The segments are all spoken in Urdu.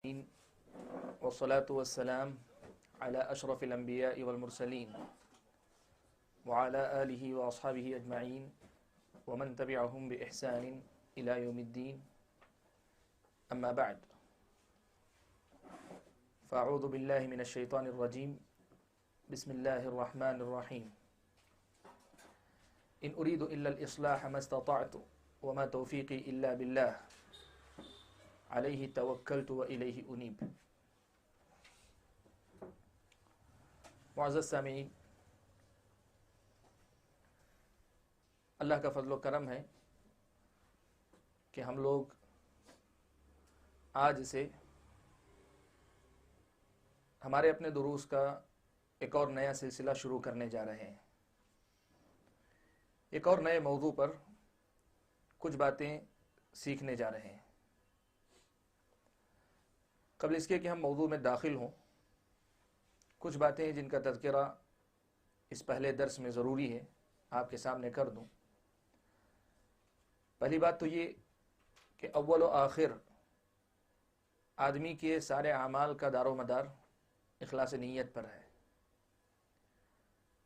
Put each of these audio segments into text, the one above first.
والصلاة والسلام على أشرف الأنبياء والمرسلين وعلى آله وأصحابه أجمعين ومن تبعهم بإحسان إلى يوم الدين أما بعد فأعوذ بالله من الشيطان الرجيم بسم الله الرحمن الرحيم إن أريد إلا الإصلاح ما استطعت وما توفيقي إلا بالله علیہ توکلت و الیہ انیب۔ معزز سامعین، اللہ کا فضل و کرم ہے کہ ہم لوگ آج سے ہمارے اپنے دروس کا ایک اور نیا سلسلہ شروع کرنے جا رہے ہیں۔ ایک اور نئے موضوع پر کچھ باتیں سیکھنے جا رہے ہیں۔ قبل اس کے کہ ہم موضوع میں داخل ہوں، کچھ باتیں جن کا تذکرہ اس پہلے درس میں ضروری ہے آپ کے سامنے کر دوں۔ پہلی بات تو یہ کہ اول و آخر آدمی کے سارے اعمال کا دار و مدار اخلاص نیت پر ہے۔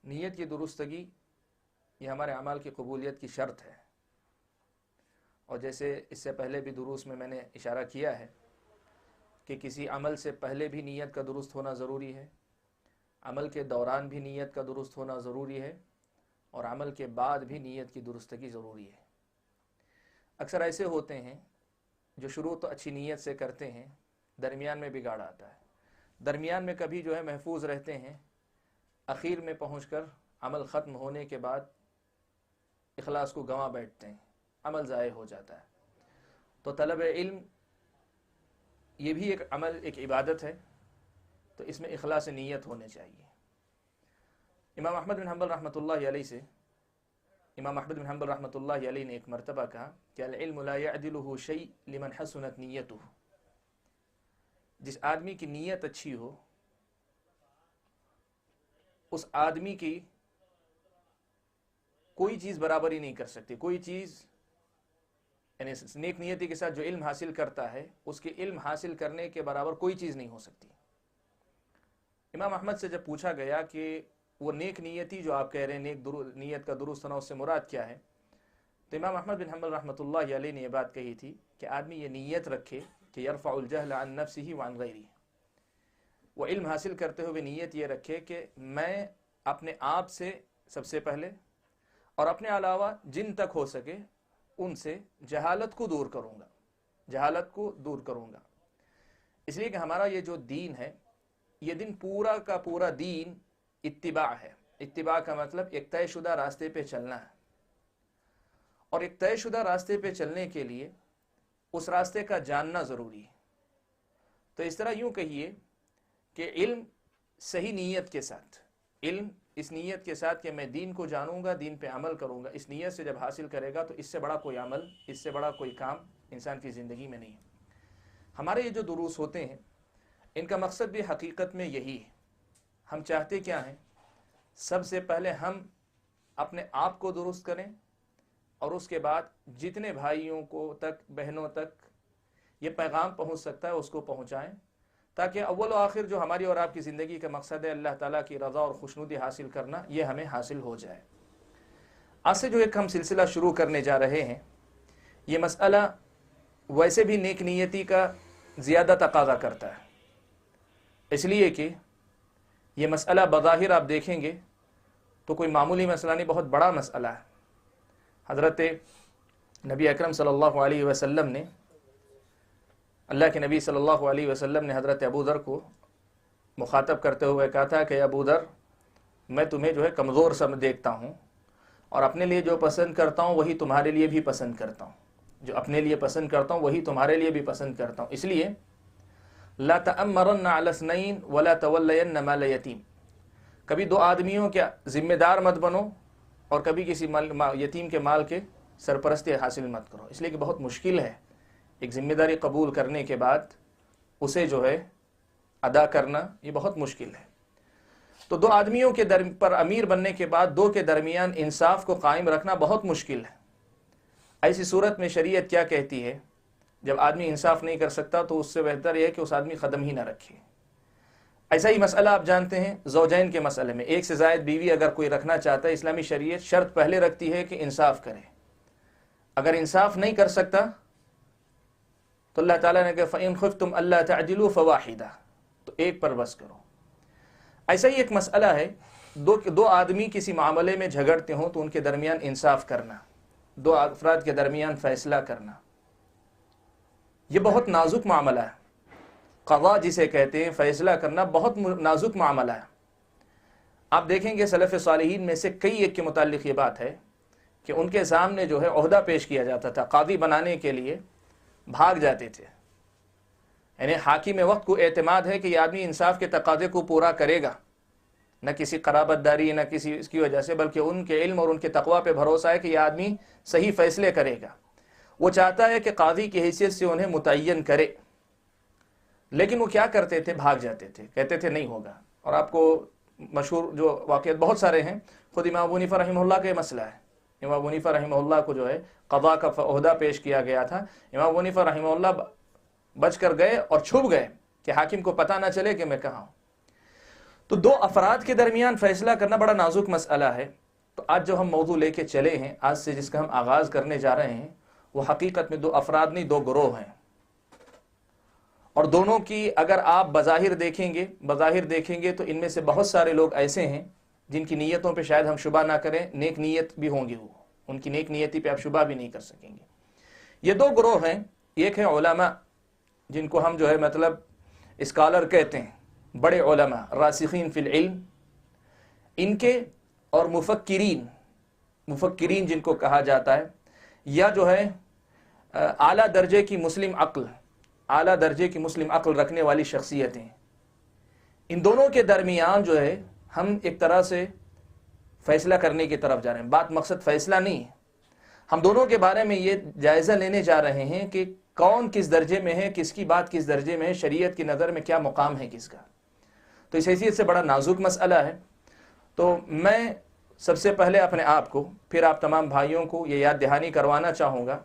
نیت کی درستگی یہ ہمارے اعمال کی قبولیت کی شرط ہے، اور جیسے اس سے پہلے بھی دروس میں نے اشارہ کیا ہے کہ کسی عمل سے پہلے بھی نیت کا درست ہونا ضروری ہے، عمل کے دوران بھی نیت کا درست ہونا ضروری ہے، اور عمل کے بعد بھی نیت کی درستگی ضروری ہے۔ اکثر ایسے ہوتے ہیں جو شروع تو اچھی نیت سے کرتے ہیں، درمیان میں بگاڑ آتا ہے، درمیان میں کبھی محفوظ رہتے ہیں، اخیر میں پہنچ کر عمل ختم ہونے کے بعد اخلاص کو گنوا بیٹھتے ہیں، عمل ضائع ہو جاتا ہے۔ تو طلب علم یہ بھی ایک عمل، ایک عبادت ہے، تو اس میں اخلاص نیت ہونے چاہیے۔ امام احمد بن حنبل رحمۃ اللہ علیہ نے ایک مرتبہ کہا کہ العلم لا يعدله شيء لمن حسنت نیتہ۔ جس آدمی کی نیت اچھی ہو اس آدمی کی کوئی چیز برابری نہیں کر سکتی، کوئی چیز، یعنی نیک نیتی کے ساتھ جو علم حاصل کرتا ہے اس کے علم حاصل کرنے کے برابر کوئی چیز نہیں ہو سکتی۔ امام احمد سے جب پوچھا گیا کہ وہ نیک نیتی جو آپ کہہ رہے ہیں، نیک نیت کا درست ہونا، اس سے مراد کیا ہے، تو امام احمد بن حنبل رحمۃ اللہ علیہ نے یہ بات کہی تھی کہ آدمی یہ نیت رکھے کہ یرفع الجہل عن نفسہ وعن غیرہ، وہ علم حاصل کرتے ہوئے نیت یہ رکھے کہ میں اپنے آپ سے سب سے پہلے اور اپنے علاوہ جن تک ہو سکے ان سے جہالت کو دور کروں گا۔ اس لیے کہ ہمارا یہ جو دین ہے، یہ دن پورا کا پورا دین اتباع ہے۔ اتباع کا مطلب ایک طے شدہ راستے پہ چلنا ہے، اور ایک طے شدہ راستے پہ چلنے کے لیے اس راستے کا جاننا ضروری ہے۔ تو اس طرح یوں کہیے کہ علم صحیح نیت کے ساتھ، علم اس نیت کے ساتھ کہ میں دین کو جانوں گا، دین پہ عمل کروں گا، اس نیت سے جب حاصل کرے گا تو اس سے بڑا کوئی عمل، اس سے بڑا کوئی کام انسان کی زندگی میں نہیں ہے۔ ہمارے یہ جو دروس ہوتے ہیں ان کا مقصد بھی حقیقت میں یہی ہے۔ ہم چاہتے کیا ہیں؟ سب سے پہلے ہم اپنے آپ کو درست کریں، اور اس کے بعد جتنے بھائیوں کو تک، بہنوں تک یہ پیغام پہنچ سکتا ہے اس کو پہنچائیں، تاکہ اول و آخر جو ہماری اور آپ کی زندگی کا مقصد ہے، اللہ تعالیٰ کی رضا اور خوشنودی حاصل کرنا، یہ ہمیں حاصل ہو جائے۔ آج سے جو ایک ہم سلسلہ شروع کرنے جا رہے ہیں، یہ مسئلہ ویسے بھی نیک نیتی کا زیادہ تقاضا کرتا ہے، اس لیے کہ یہ مسئلہ بظاہر آپ دیکھیں گے تو کوئی معمولی مسئلہ نہیں، بہت بڑا مسئلہ ہے۔ حضرت نبی اکرم صلی اللہ علیہ وسلم نے، اللہ کے نبی صلی اللہ علیہ وسلم نے حضرت ابو ذر کو مخاطب کرتے ہوئے کہا تھا کہ ابو ذر، میں تمہیں کمزور سا دیکھتا ہوں، اور اپنے لیے جو پسند کرتا ہوں وہی تمہارے لیے بھی پسند کرتا ہوں، جو اپنے لیے پسند کرتا ہوں وہی تمہارے لیے بھی پسند کرتا ہوں، اس لیے لا تأمرن علی اثنین ولا تولین مال یتیم، کبھی دو آدمیوں کے ذمہ دار مت بنو اور کبھی کسی یتیم کے مال کے سرپرستی حاصل مت کرو، اس لیے کہ بہت مشکل ہے ایک ذمہ داری قبول کرنے کے بعد اسے ادا کرنا، یہ بہت مشکل ہے۔ تو دو آدمیوں کے پر امیر بننے کے بعد دو کے درمیان انصاف کو قائم رکھنا بہت مشکل ہے۔ ایسی صورت میں شریعت کیا کہتی ہے؟ جب آدمی انصاف نہیں کر سکتا تو اس سے بہتر یہ ہے کہ اس آدمی قدم ہی نہ رکھے۔ ایسا ہی مسئلہ آپ جانتے ہیں زوجین کے مسئلے میں، ایک سے زائد بیوی اگر کوئی رکھنا چاہتا ہے، اسلامی شریعت شرط پہلے رکھتی ہے کہ انصاف کرے۔ اگر انصاف نہیں کر سکتا تو اللہ تعالیٰ نے کہا فَإِنْ خِفْتُمْ أَلَّا تَعْدِلُوا فَوَاحِدَةً، تو ایک پر بس کرو۔ ایسا ہی ایک مسئلہ ہے، دو آدمی کسی معاملے میں جھگڑتے ہوں تو ان کے درمیان انصاف کرنا، دو افراد کے درمیان فیصلہ کرنا، یہ بہت نازک معاملہ ہے۔ قضاء جسے کہتے ہیں، فیصلہ کرنا بہت نازک معاملہ ہے۔ آپ دیکھیں گے سلف صالحین میں سے کئی ایک کے متعلق یہ بات ہے کہ ان کے سامنے جو ہے عہدہ پیش کیا جاتا تھا، قاضی بنانے کے لیے بھاگ جاتے تھے، یعنی حاکم وقت کو اعتماد ہے کہ یہ آدمی انصاف کے تقاضے کو پورا کرے گا، نہ کسی قرابت داری نہ کسی اس کی وجہ سے، بلکہ ان کے علم اور ان کے تقوی پہ بھروسہ ہے کہ یہ آدمی صحیح فیصلے کرے گا۔ وہ چاہتا ہے کہ قاضی کی حیثیت سے انہیں متعین کرے، لیکن وہ کیا کرتے تھے؟ بھاگ جاتے تھے، کہتے تھے نہیں ہوگا۔ اور آپ کو مشہور جو واقعات بہت سارے ہیں، خود امام ابو حنیفہ رحمہ اللہ کا یہ مسئلہ ہے۔ امام ابو حنیفہ رحمہ اللہ کو جو ہے قضاء کا عہدہ پیش کیا گیا تھا، امام ابو حنیفہ رحمہ اللہ بچ کر گئے اور چھپ گئے کہ حاکم کو پتہ نہ چلے کہ میں کہاں ہوں۔ تو دو افراد کے درمیان فیصلہ کرنا بڑا نازک مسئلہ ہے۔ تو آج جو ہم موضوع لے کے چلے ہیں، آج سے جس کا ہم آغاز کرنے جا رہے ہیں، وہ حقیقت میں دو افراد نہیں، دو گروہ ہیں، اور دونوں کی اگر آپ بظاہر دیکھیں گے تو ان میں سے بہت سارے لوگ ایسے ہیں جن کی نیتوں پہ شاید ہم شبہ نہ کریں، نیک نیت بھی ہوں گے، وہ ان کی نیک نیتی پہ آپ شبہ بھی نہیں کر سکیں گے۔ یہ دو گروہ ہیں، ایک ہے علماء جن کو ہم جو ہے مطلب اسکالر کہتے ہیں، بڑے علماء راسخین فی العلم، ان کے، اور مفکرین جن کو کہا جاتا ہے، یا جو ہے اعلیٰ درجے کی مسلم عقل رکھنے والی شخصیتیں۔ ان دونوں کے درمیان جو ہے ہم ایک طرح سے فیصلہ کرنے کی طرف جا رہے ہیں۔ بات مقصد فیصلہ نہیں ہے، ہم دونوں کے بارے میں یہ جائزہ لینے جا رہے ہیں کہ کون کس درجے میں ہے، کس کی بات کس درجے میں ہے، شریعت کی نظر میں کیا مقام ہے کس کا۔ تو اس حیثیت سے بڑا نازک مسئلہ ہے۔ تو میں سب سے پہلے اپنے آپ کو، پھر آپ تمام بھائیوں کو یہ یاد دہانی کروانا چاہوں گا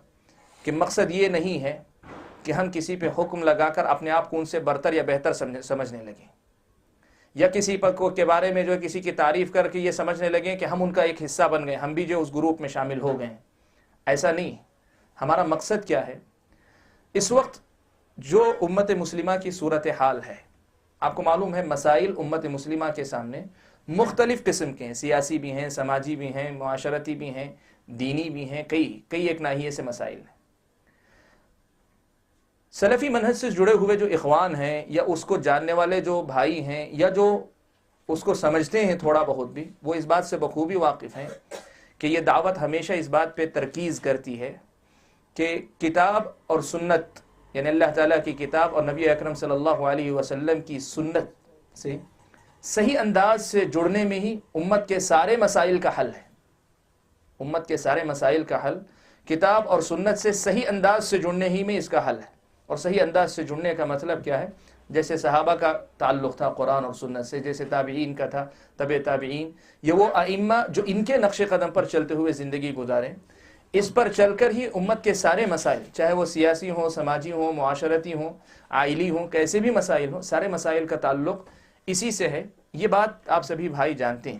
کہ مقصد یہ نہیں ہے کہ ہم کسی پہ حکم لگا کر اپنے آپ کو ان سے برتر یا بہتر سمجھنے لگیں، یا کسی کے بارے میں جو کسی کی تعریف کر کے یہ سمجھنے لگیں کہ ہم ان کا ایک حصہ بن گئے، ہم بھی جو اس گروپ میں شامل ہو گئے۔ ایسا نہیں۔ ہمارا مقصد کیا ہے؟ اس وقت جو امت مسلمہ کی صورتحال ہے، آپ کو معلوم ہے مسائل امت مسلمہ کے سامنے مختلف قسم کے ہیں، سیاسی بھی ہیں، سماجی بھی ہیں، معاشرتی بھی ہیں، دینی بھی ہیں، کئی ایک ناحیے سے مسائل ہیں۔ سلفی منہج سے جڑے ہوئے جو اخوان ہیں، یا اس کو جاننے والے جو بھائی ہیں، یا جو اس کو سمجھتے ہیں تھوڑا بہت بھی، وہ اس بات سے بخوبی واقف ہیں کہ یہ دعوت ہمیشہ اس بات پہ ترکیز کرتی ہے کہ کتاب اور سنت، یعنی اللہ تعالیٰ کی کتاب اور نبی اکرم صلی اللہ علیہ وسلم کی سنت سے صحیح انداز سے جڑنے میں ہی امت کے سارے مسائل کا حل ہے۔ امت کے سارے مسائل کا حل کتاب اور سنت سے صحیح انداز سے جڑنے ہی میں اس کا حل ہے۔ اور صحیح انداز سے جڑنے کا مطلب کیا ہے؟ جیسے صحابہ کا تعلق تھا قرآن اور سنت سے، جیسے تابعین کا تھا، تبع تابعین، یہ وہ ائمہ جو ان کے نقش قدم پر چلتے ہوئے زندگی گزاریں، اس پر چل کر ہی امت کے سارے مسائل، چاہے وہ سیاسی ہوں، سماجی ہوں، معاشرتی ہوں، عائلی ہوں، کیسے بھی مسائل ہوں، سارے مسائل کا تعلق اسی سے ہے۔ یہ بات آپ سبھی بھائی جانتے ہیں۔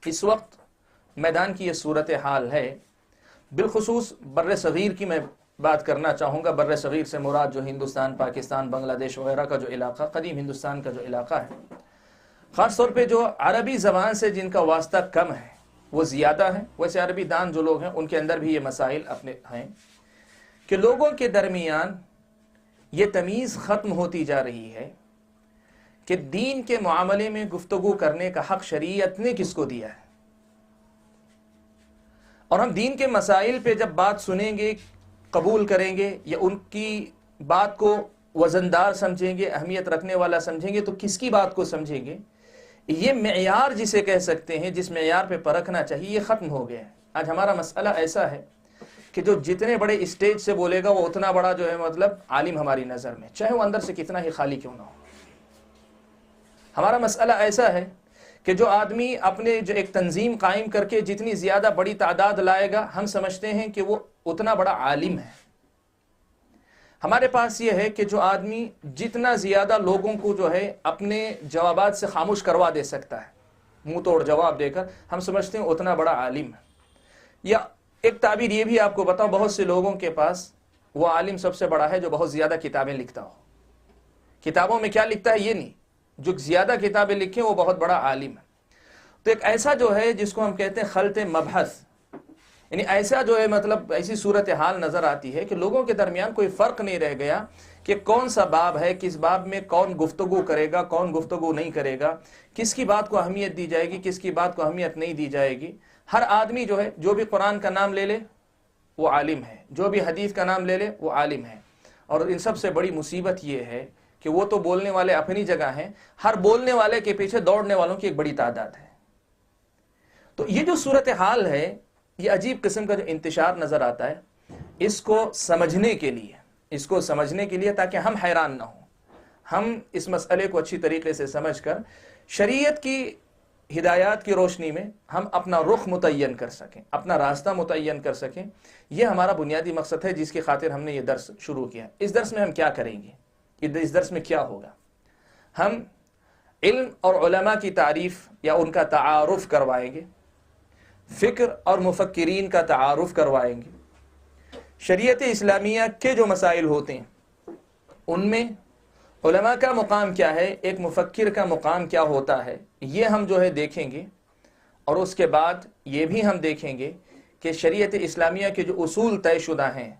اس وقت میدان کی یہ صورتحال ہے، بالخصوص بر صغیر کی میں بات کرنا چاہوں گا۔ بر صغیر سے مراد جو ہندوستان، پاکستان، بنگلہ دیش وغیرہ کا جو علاقہ، قدیم ہندوستان کا جو علاقہ ہے، خاص طور پہ جو عربی زبان سے جن کا واسطہ کم ہے وہ زیادہ ہیں۔ ویسے عربی دان جو لوگ ہیں ان کے اندر بھی یہ مسائل اپنے ہیں کہ لوگوں کے درمیان یہ تمیز ختم ہوتی جا رہی ہے کہ دین کے معاملے میں گفتگو کرنے کا حق شریعت نے کس کو دیا ہے، اور ہم دین کے مسائل پہ جب بات سنیں گے، قبول کریں گے، یا ان کی بات کو وزندار سمجھیں گے، اہمیت رکھنے والا سمجھیں گے، تو کس کی بات کو سمجھیں گے؟ یہ معیار جسے کہہ سکتے ہیں، جس معیار پہ پرکھنا چاہیے، یہ ختم ہو گیا ہے۔ آج ہمارا مسئلہ ایسا ہے کہ جو جتنے بڑے اسٹیج سے بولے گا وہ اتنا بڑا جو ہے مطلب عالم ہماری نظر میں، چاہے وہ اندر سے کتنا ہی خالی کیوں نہ ہو۔ ہمارا مسئلہ ایسا ہے کہ جو آدمی اپنے جو ایک تنظیم قائم کر کے جتنی زیادہ بڑی تعداد لائے گا، ہم سمجھتے ہیں کہ وہ اتنا بڑا عالم ہے۔ ہمارے پاس یہ ہے کہ جو آدمی جتنا زیادہ لوگوں کو جو ہے اپنے جوابات سے خاموش کروا دے سکتا ہے، منہ توڑ جواب دے کر، ہم سمجھتے ہیں اتنا بڑا عالم ہے۔ یا ایک تعبیر یہ بھی آپ کو بتاؤں، بہت سے لوگوں کے پاس وہ عالم سب سے بڑا ہے جو بہت زیادہ کتابیں لکھتا ہو۔ کتابوں میں کیا لکھتا ہے یہ نہیں، جو زیادہ کتابیں لکھیں وہ بہت بڑا عالم ہے۔ تو ایک ایسا جو ہے جس کو ہم کہتے ہیں خلط مبحث، یعنی ایسا جو ہے مطلب ایسی صورتحال نظر آتی ہے کہ لوگوں کے درمیان کوئی فرق نہیں رہ گیا کہ کون سا باب ہے، کس باب میں کون گفتگو کرے گا، کون گفتگو نہیں کرے گا، کس کی بات کو اہمیت دی جائے گی، کس کی بات کو اہمیت نہیں دی جائے گی۔ ہر آدمی جو ہے جو بھی قرآن کا نام لے لے وہ عالم ہے، جو بھی حدیث کا نام لے لے وہ عالم ہے۔ اور ان سب سے بڑی مصیبت یہ ہے کہ وہ تو بولنے والے اپنی جگہ ہیں، ہر بولنے والے کے پیچھے دوڑنے والوں کی ایک بڑی تعداد ہے۔ تو یہ جو صورتحال ہے، یہ عجیب قسم کا جو انتشار نظر آتا ہے، اس کو سمجھنے کے لیے تاکہ ہم حیران نہ ہوں، ہم اس مسئلے کو اچھی طریقے سے سمجھ کر شریعت کی ہدایات کی روشنی میں ہم اپنا رخ متعین کر سکیں، اپنا راستہ متعین کر سکیں، یہ ہمارا بنیادی مقصد ہے جس کی خاطر ہم نے یہ درس شروع کیا۔ اس درس میں ہم کیا کریں گے؟ اس درس میں کیا ہوگا؟ ہم علم اور علماء کی تعریف یا ان کا تعارف کروائیں گے، فکر اور مفکرین کا تعارف کروائیں گے، شریعت اسلامیہ کے جو مسائل ہوتے ہیں ان میں علماء کا مقام کیا ہے، ایک مفکر کا مقام کیا ہوتا ہے، یہ ہم جو ہے دیکھیں گے۔ اور اس کے بعد یہ بھی ہم دیکھیں گے کہ شریعت اسلامیہ کے جو اصول طے شدہ ہیں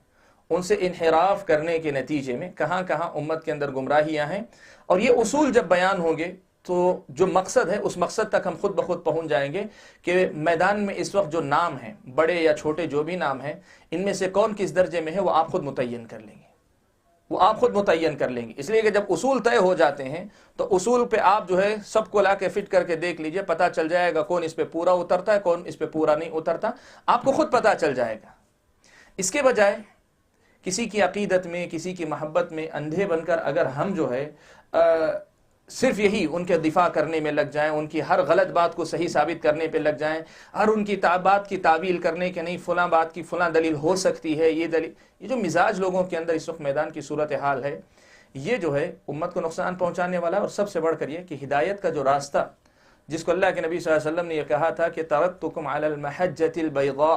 ان سے انحراف کرنے کے نتیجے میں کہاں کہاں امت کے اندر گمراہیاں ہیں، اور یہ اصول جب بیان ہوں گے تو جو مقصد ہے اس مقصد تک ہم خود بخود پہنچ جائیں گے کہ میدان میں اس وقت جو نام ہیں، بڑے یا چھوٹے جو بھی نام ہیں، ان میں سے کون کس درجے میں ہے وہ آپ خود متعین کر لیں گے، اس لیے کہ جب اصول طے ہو جاتے ہیں تو اصول پہ آپ جو ہے سب کو لا کے فٹ کر کے دیکھ لیجئے، پتہ چل جائے گا کون اس پہ پورا اترتا ہے، کون اس پہ پورا نہیں اترتا، آپ کو خود پتہ چل جائے گا۔ اس کے بجائے کسی کی عقیدت میں، کسی کی محبت میں اندھے بن کر اگر ہم جو ہے صرف یہی ان کے دفاع کرنے میں لگ جائیں، ان کی ہر غلط بات کو صحیح ثابت کرنے پہ لگ جائیں، ہر ان کی بات کی تعویل کرنے کے نہیں فلاں بات کی فلاں دلیل ہو سکتی ہے، یہ دلیل، یہ جو مزاج لوگوں کے اندر اس وقت میدان کی صورتحال ہے، یہ جو ہے امت کو نقصان پہنچانے والا ہے۔ اور سب سے بڑھ کر یہ کہ ہدایت کا جو راستہ جس کو اللہ کے نبی صلی اللہ علیہ وسلم نے یہ کہا تھا کہ ترکتکم علی المحجۃ البیضاء،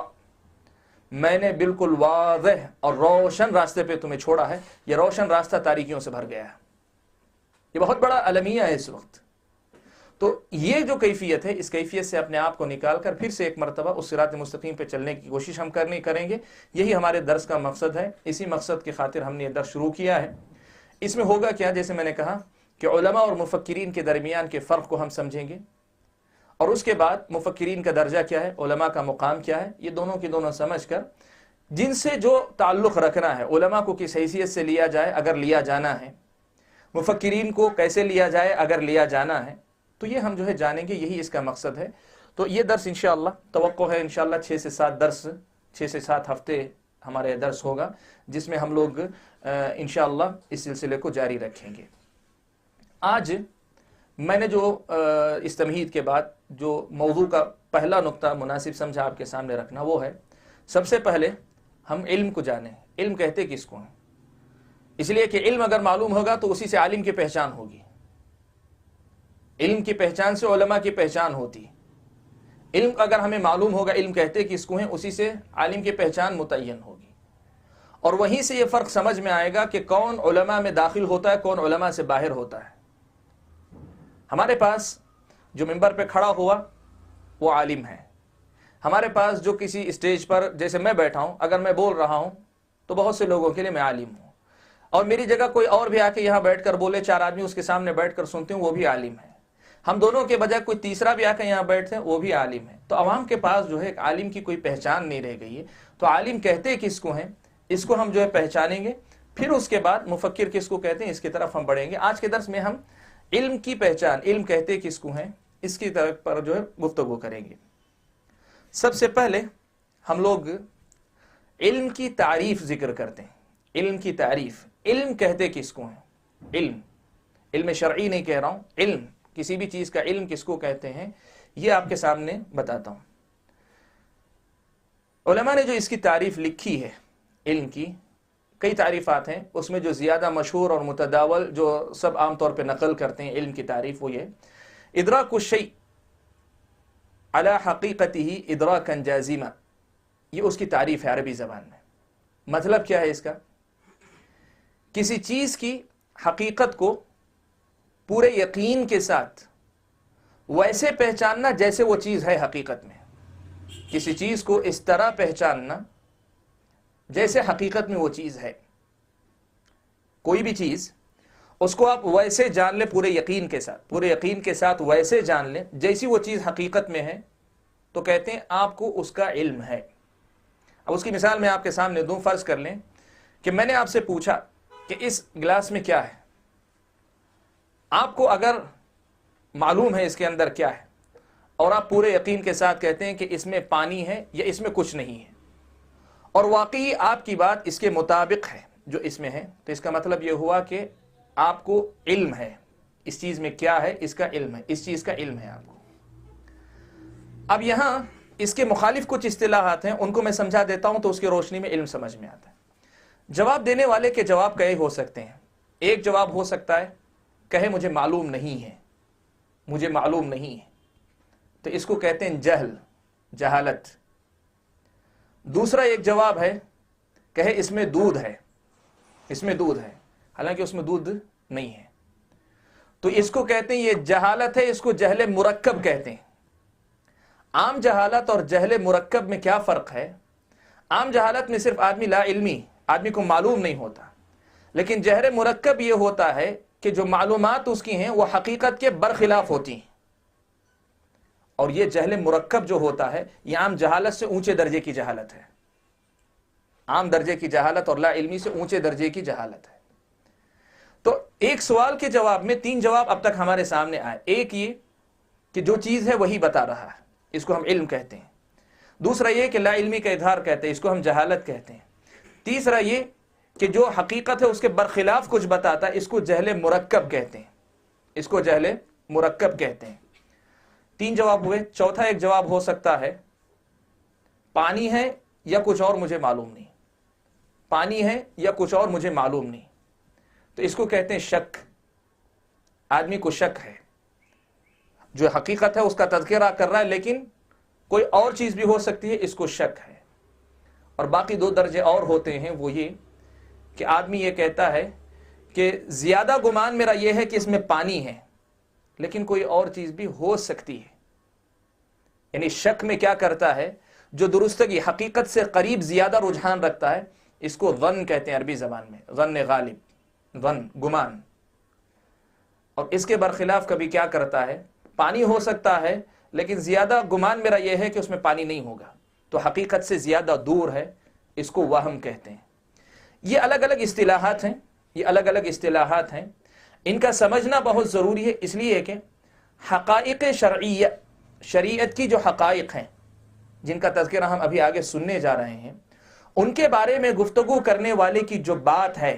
میں نے بالکل واضح اور روشن راستے پہ تمہیں چھوڑا ہے، یہ روشن راستہ تاریکیوں سے بھر گیا ہے۔ یہ بہت بڑا المیہ ہے اس وقت۔ تو یہ جو کیفیت ہے، اس کیفیت سے اپنے آپ کو نکال کر پھر سے ایک مرتبہ اس صراط مستقیم پہ چلنے کی کوشش ہم کریں گے۔ یہی ہمارے درس کا مقصد ہے، اسی مقصد کی خاطر ہم نے یہ درس شروع کیا ہے۔ اس میں ہوگا کیا، جیسے میں نے کہا کہ علماء اور مفکرین کے درمیان کے فرق کو ہم سمجھیں گے، اور اس کے بعد مفکرین کا درجہ کیا ہے، علماء کا مقام کیا ہے، یہ دونوں کی دونوں سمجھ کر جن سے جو تعلق رکھنا ہے، علماء کو کس حیثیت سے لیا جائے اگر لیا جانا ہے، مفکرین کو کیسے لیا جائے اگر لیا جانا ہے، تو یہ ہم جو ہے جانیں گے، یہی اس کا مقصد ہے۔ تو یہ درس انشاءاللہ توقع ہے انشاءاللہ 6 سے 7 ہفتے ہمارے درس ہوگا، جس میں ہم لوگ انشاءاللہ اس سلسلے کو جاری رکھیں گے۔ آج میں نے جو اس تمہید کے بعد جو موضوع کا پہلا نقطہ مناسب سمجھا آپ کے سامنے رکھنا، وہ ہے سب سے پہلے ہم علم کو جانیں۔ علم کہتے کس کو ہیں؟ اس لیے کہ علم اگر معلوم ہوگا تو اسی سے عالم کی پہچان ہوگی، علم کی پہچان سے علماء کی پہچان ہوتی ہے۔ علم اگر ہمیں معلوم ہوگا علم کہتے کس کو ہیں، اسی سے عالم کی پہچان متعین ہوگی، اور وہیں سے یہ فرق سمجھ میں آئے گا کہ کون علماء میں داخل ہوتا ہے، کون علماء سے باہر ہوتا ہے۔ ہمارے پاس جو ممبر پہ کھڑا ہوا وہ عالم ہے، ہمارے پاس جو کسی اسٹیج پر جیسے میں بیٹھا ہوں، اگر میں بول رہا ہوں تو بہت سے لوگوں کے لیے میں عالم ہوں، اور میری جگہ کوئی اور بھی آ کے یہاں بیٹھ کر بولے، 4 آدمی اس کے سامنے بیٹھ کر سنتے ہیں، وہ بھی عالم ہے۔ ہم دونوں کے بجائے کوئی تیسرا بھی آ کے یہاں بیٹھتے ہیں، وہ بھی عالم ہے۔ تو عوام کے پاس جو ہے ایک عالم کی کوئی پہچان نہیں رہ گئی ہے۔ تو عالم کہتے کس کو ہیں، اس کو ہم جو ہے پہچانیں گے، پھر اس کے بعد مفکر کس کو کہتے ہیں، اس کی طرف ہم بڑھیں گے۔ آج کے درس میں ہم علم کی پہچان، علم کہتے کس کو ہیں، اس کی طرف پر جو ہے گفتگو کریں گے۔ سب سے پہلے ہم لوگ علم کی تعریف ذکر کرتے ہیں۔ علم کی تعریف، علم کہتے کس کو ہیں؟ علم شرعی نہیں کہہ رہا ہوں، علم، کسی بھی چیز کا علم کس کو کہتے ہیں، یہ آپ کے سامنے بتاتا ہوں۔ علماء نے جو اس کی تعریف لکھی ہے علم کی، کئی تعریفات ہیں، اس میں جو زیادہ مشہور اور متداول جو سب عام طور پہ نقل کرتے ہیں علم کی تعریف، وہ یہ ادراک الشیء علی حقیقتہ ادراکا جازما، یہ اس کی تعریف ہے عربی زبان میں۔ مطلب کیا ہے اس کا؟ کسی چیز کی حقیقت کو پورے یقین کے ساتھ ویسے پہچاننا جیسے وہ چیز ہے حقیقت میں، کسی چیز کو اس طرح پہچاننا جیسے حقیقت میں وہ چیز ہے۔ کوئی بھی چیز اس کو آپ ویسے جان لیں پورے یقین کے ساتھ ویسے جان لیں جیسی وہ چیز حقیقت میں ہے، تو کہتے ہیں آپ کو اس کا علم ہے۔ اب اس کی مثال میں آپ کے سامنے دوں۔ فرض کر لیں کہ میں نے آپ سے پوچھا کہ اس گلاس میں کیا ہے، آپ کو اگر معلوم ہے اس کے اندر کیا ہے، اور آپ پورے یقین کے ساتھ کہتے ہیں کہ اس میں پانی ہے یا اس میں کچھ نہیں ہے، اور واقعی آپ کی بات اس کے مطابق ہے جو اس میں ہے، تو اس کا مطلب یہ ہوا کہ آپ کو علم ہے اس چیز میں کیا ہے، اس کا علم ہے، اس چیز کا علم ہے آپ کو۔ اب یہاں اس کے مخالف کچھ اصطلاحات ہیں، ان کو میں سمجھا دیتا ہوں تو اس کی روشنی میں علم سمجھ میں آتا ہے۔ جواب دینے والے کے جواب کئی ہو سکتے ہیں۔ ایک جواب ہو سکتا ہے کہے مجھے معلوم نہیں ہے، مجھے معلوم نہیں ہے، تو اس کو کہتے ہیں جہل، جہالت۔ دوسرا ایک جواب ہے کہے اس میں دودھ ہے، اس میں دودھ ہے، حالانکہ اس میں دودھ نہیں ہے، تو اس کو کہتے ہیں یہ جہالت ہے، اس کو جہل مرکب کہتے ہیں۔ عام جہالت اور جہل مرکب میں کیا فرق ہے؟ عام جہالت میں صرف آدمی لا علمی، آدمی کو معلوم نہیں ہوتا، لیکن جہل مرکب یہ ہوتا ہے کہ جو معلومات اس کی ہیں وہ حقیقت کے برخلاف ہوتی ہیں، اور یہ جہل مرکب جو ہوتا ہے یہ عام جہالت سے اونچے درجے کی جہالت ہے، عام درجے کی جہالت اور لا علمی سے اونچے درجے کی جہالت ہے۔ تو ایک سوال کے جواب میں تین جواب اب تک ہمارے سامنے آئے۔ ایک یہ کہ جو چیز ہے وہی بتا رہا ہے، اس کو ہم علم کہتے ہیں۔ دوسرا یہ کہ لا علمی کا اظہار کہتے ہیں، اس کو ہم جہالت کہتے ہیں۔ تیسرا یہ کہ جو حقیقت ہے اس کے برخلاف کچھ بتاتا ہے، اس کو جہل مرکب کہتے ہیں، اس کو جہل مرکب کہتے ہیں۔ تین جواب ہوئے۔ چوتھا ایک جواب ہو سکتا ہے پانی ہے یا کچھ اور مجھے معلوم نہیں، پانی ہے یا کچھ اور مجھے معلوم نہیں، تو اس کو کہتے ہیں شک۔ آدمی کو شک ہے، جو حقیقت ہے اس کا تذکرہ کر رہا ہے لیکن کوئی اور چیز بھی ہو سکتی ہے، اس کو شک ہے۔ اور باقی دو درجے اور ہوتے ہیں، وہ یہ کہ آدمی یہ کہتا ہے کہ زیادہ گمان میرا یہ ہے کہ اس میں پانی ہے لیکن کوئی اور چیز بھی ہو سکتی ہے۔ یعنی شک میں کیا کرتا ہے؟ جو درستگی حقیقت سے قریب زیادہ رجحان رکھتا ہے، اس کو ظن کہتے ہیں عربی زبان میں، ظن غالب، ظن گمان۔ اور اس کے برخلاف کبھی کیا کرتا ہے؟ پانی ہو سکتا ہے لیکن زیادہ گمان میرا یہ ہے کہ اس میں پانی نہیں ہوگا، تو حقیقت سے زیادہ دور ہے، اس کو وہم کہتے ہیں۔ یہ الگ الگ اصطلاحات ہیں، یہ الگ الگ اصطلاحات ہیں، ان کا سمجھنا بہت ضروری ہے، اس لیے کہ حقائق شرعیہ، شریعت کی جو حقائق ہیں جن کا تذکرہ ہم ابھی آگے سننے جا رہے ہیں، ان کے بارے میں گفتگو کرنے والے کی جو بات ہے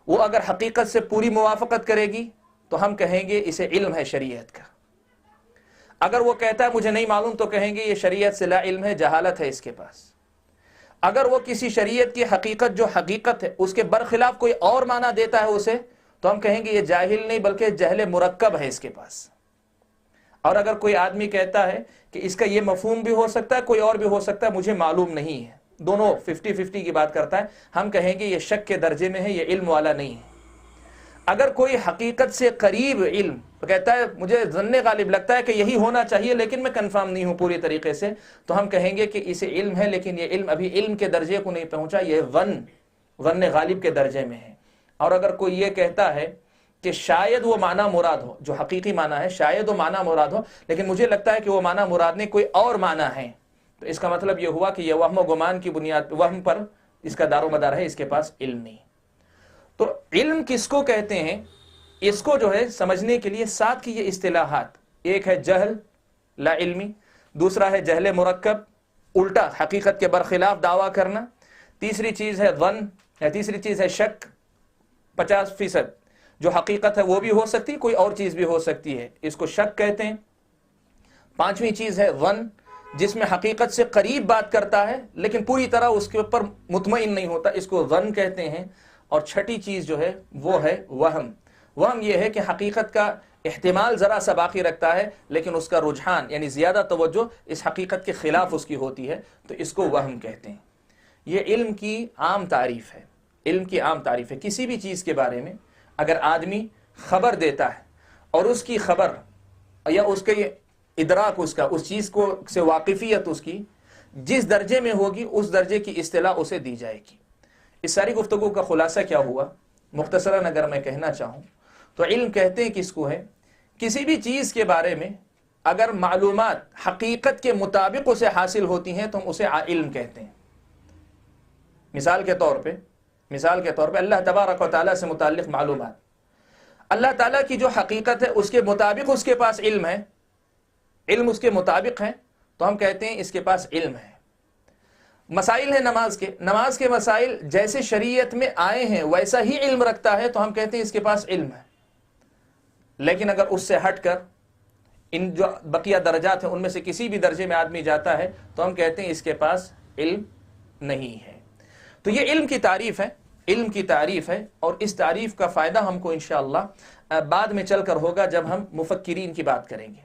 وہ اگر حقیقت سے پوری موافقت کرے گی تو ہم کہیں گے اسے علم ہے شریعت کا۔ اگر وہ کہتا ہے مجھے نہیں معلوم تو کہیں گے یہ شریعت سے لا علم ہے، جہالت ہے اس کے پاس۔ اگر وہ کسی شریعت کی حقیقت جو حقیقت ہے اس کے برخلاف کوئی اور معنی دیتا ہے اسے، تو ہم کہیں گے یہ جاہل نہیں بلکہ جہل مرکب ہے اس کے پاس۔ اور اگر کوئی آدمی کہتا ہے کہ اس کا یہ مفہوم بھی ہو سکتا ہے، کوئی اور بھی ہو سکتا ہے، مجھے معلوم نہیں ہے، دونوں 50-50 کی بات کرتا ہے، ہم کہیں گے یہ شک کے درجے میں ہے، یہ علم والا نہیں ہے۔ اگر کوئی حقیقت سے قریب علم کہتا ہے مجھے ظن غالب لگتا ہے کہ یہی ہونا چاہیے لیکن میں کنفرم نہیں ہوں پوری طریقے سے، تو ہم کہیں گے کہ اسے علم ہے لیکن یہ علم ابھی علم کے درجے کو نہیں پہنچا، یہ ظن غالب کے درجے میں ہے۔ اور اگر کوئی یہ کہتا ہے کہ شاید وہ معنی مراد ہو، جو حقیقی معنی ہے شاید وہ معنی مراد ہو لیکن مجھے لگتا ہے کہ وہ معنی مراد نہیں، کوئی اور معنی ہے، تو اس کا مطلب یہ ہوا کہ یہ وہم و گمان کی بنیاد، وہم پر اس کا دار و مدار ہے، اس کے پاس علم نہیں۔ تو علم کس کو کہتے ہیں؟ اس کو جو ہے سمجھنے کے لیے ساتھ کی یہ اصطلاحات، ایک ہے جہل لا علمی، دوسرا ہے جہل مرکب الٹا حقیقت کے برخلاف دعویٰ کرنا، تیسری چیز ہے ظن، یا تیسری چیز ہے شک 50%، جو حقیقت ہے وہ بھی ہو سکتی، کوئی اور چیز بھی ہو سکتی ہے، اس کو شک کہتے ہیں۔ پانچویں چیز ہے ظن، جس میں حقیقت سے قریب بات کرتا ہے لیکن پوری طرح اس کے اوپر مطمئن نہیں ہوتا، اس کو ظن کہتے ہیں۔ اور چھٹی چیز جو ہے وہ ہے وہم۔ وہم یہ ہے کہ حقیقت کا احتمال ذرا سا باقی رکھتا ہے لیکن اس کا رجحان یعنی زیادہ توجہ اس حقیقت کے خلاف اس کی ہوتی ہے، تو اس کو وہم کہتے ہیں۔ یہ علم کی عام تعریف ہے۔ علم کی عام تعریف ہے کسی بھی چیز کے بارے میں اگر آدمی خبر دیتا ہے اور اس کی خبر یا اس کے ادراک اس چیز کو سے واقفیت اس کی جس درجے میں ہوگی اس درجے کی اصطلاح اسے دی جائے گی۔ اس ساری گفتگو کا خلاصہ کیا ہوا؟ مختصراً اگر میں کہنا چاہوں تو علم کہتے ہیں کس کو ہے؟ کسی بھی چیز کے بارے میں اگر معلومات حقیقت کے مطابق اسے حاصل ہوتی ہیں تو ہم اسے علم کہتے ہیں۔ مثال کے طور پہ اللہ تبارک و تعالیٰ سے متعلق معلومات، اللہ تعالیٰ کی جو حقیقت ہے اس کے مطابق اس کے پاس علم ہے، علم اس کے مطابق ہے تو ہم کہتے ہیں اس کے پاس علم ہے۔ مسائل ہیں نماز کے مسائل جیسے شریعت میں آئے ہیں ویسا ہی علم رکھتا ہے تو ہم کہتے ہیں اس کے پاس علم ہے۔ لیکن اگر اس سے ہٹ کر ان جو بقیہ درجات ہیں ان میں سے کسی بھی درجے میں آدمی جاتا ہے تو ہم کہتے ہیں اس کے پاس علم نہیں ہے۔ تو یہ علم کی تعریف ہے، علم کی تعریف ہے، اور اس تعریف کا فائدہ ہم کو انشاءاللہ بعد میں چل کر ہوگا جب ہم مفکرین کی بات کریں گے۔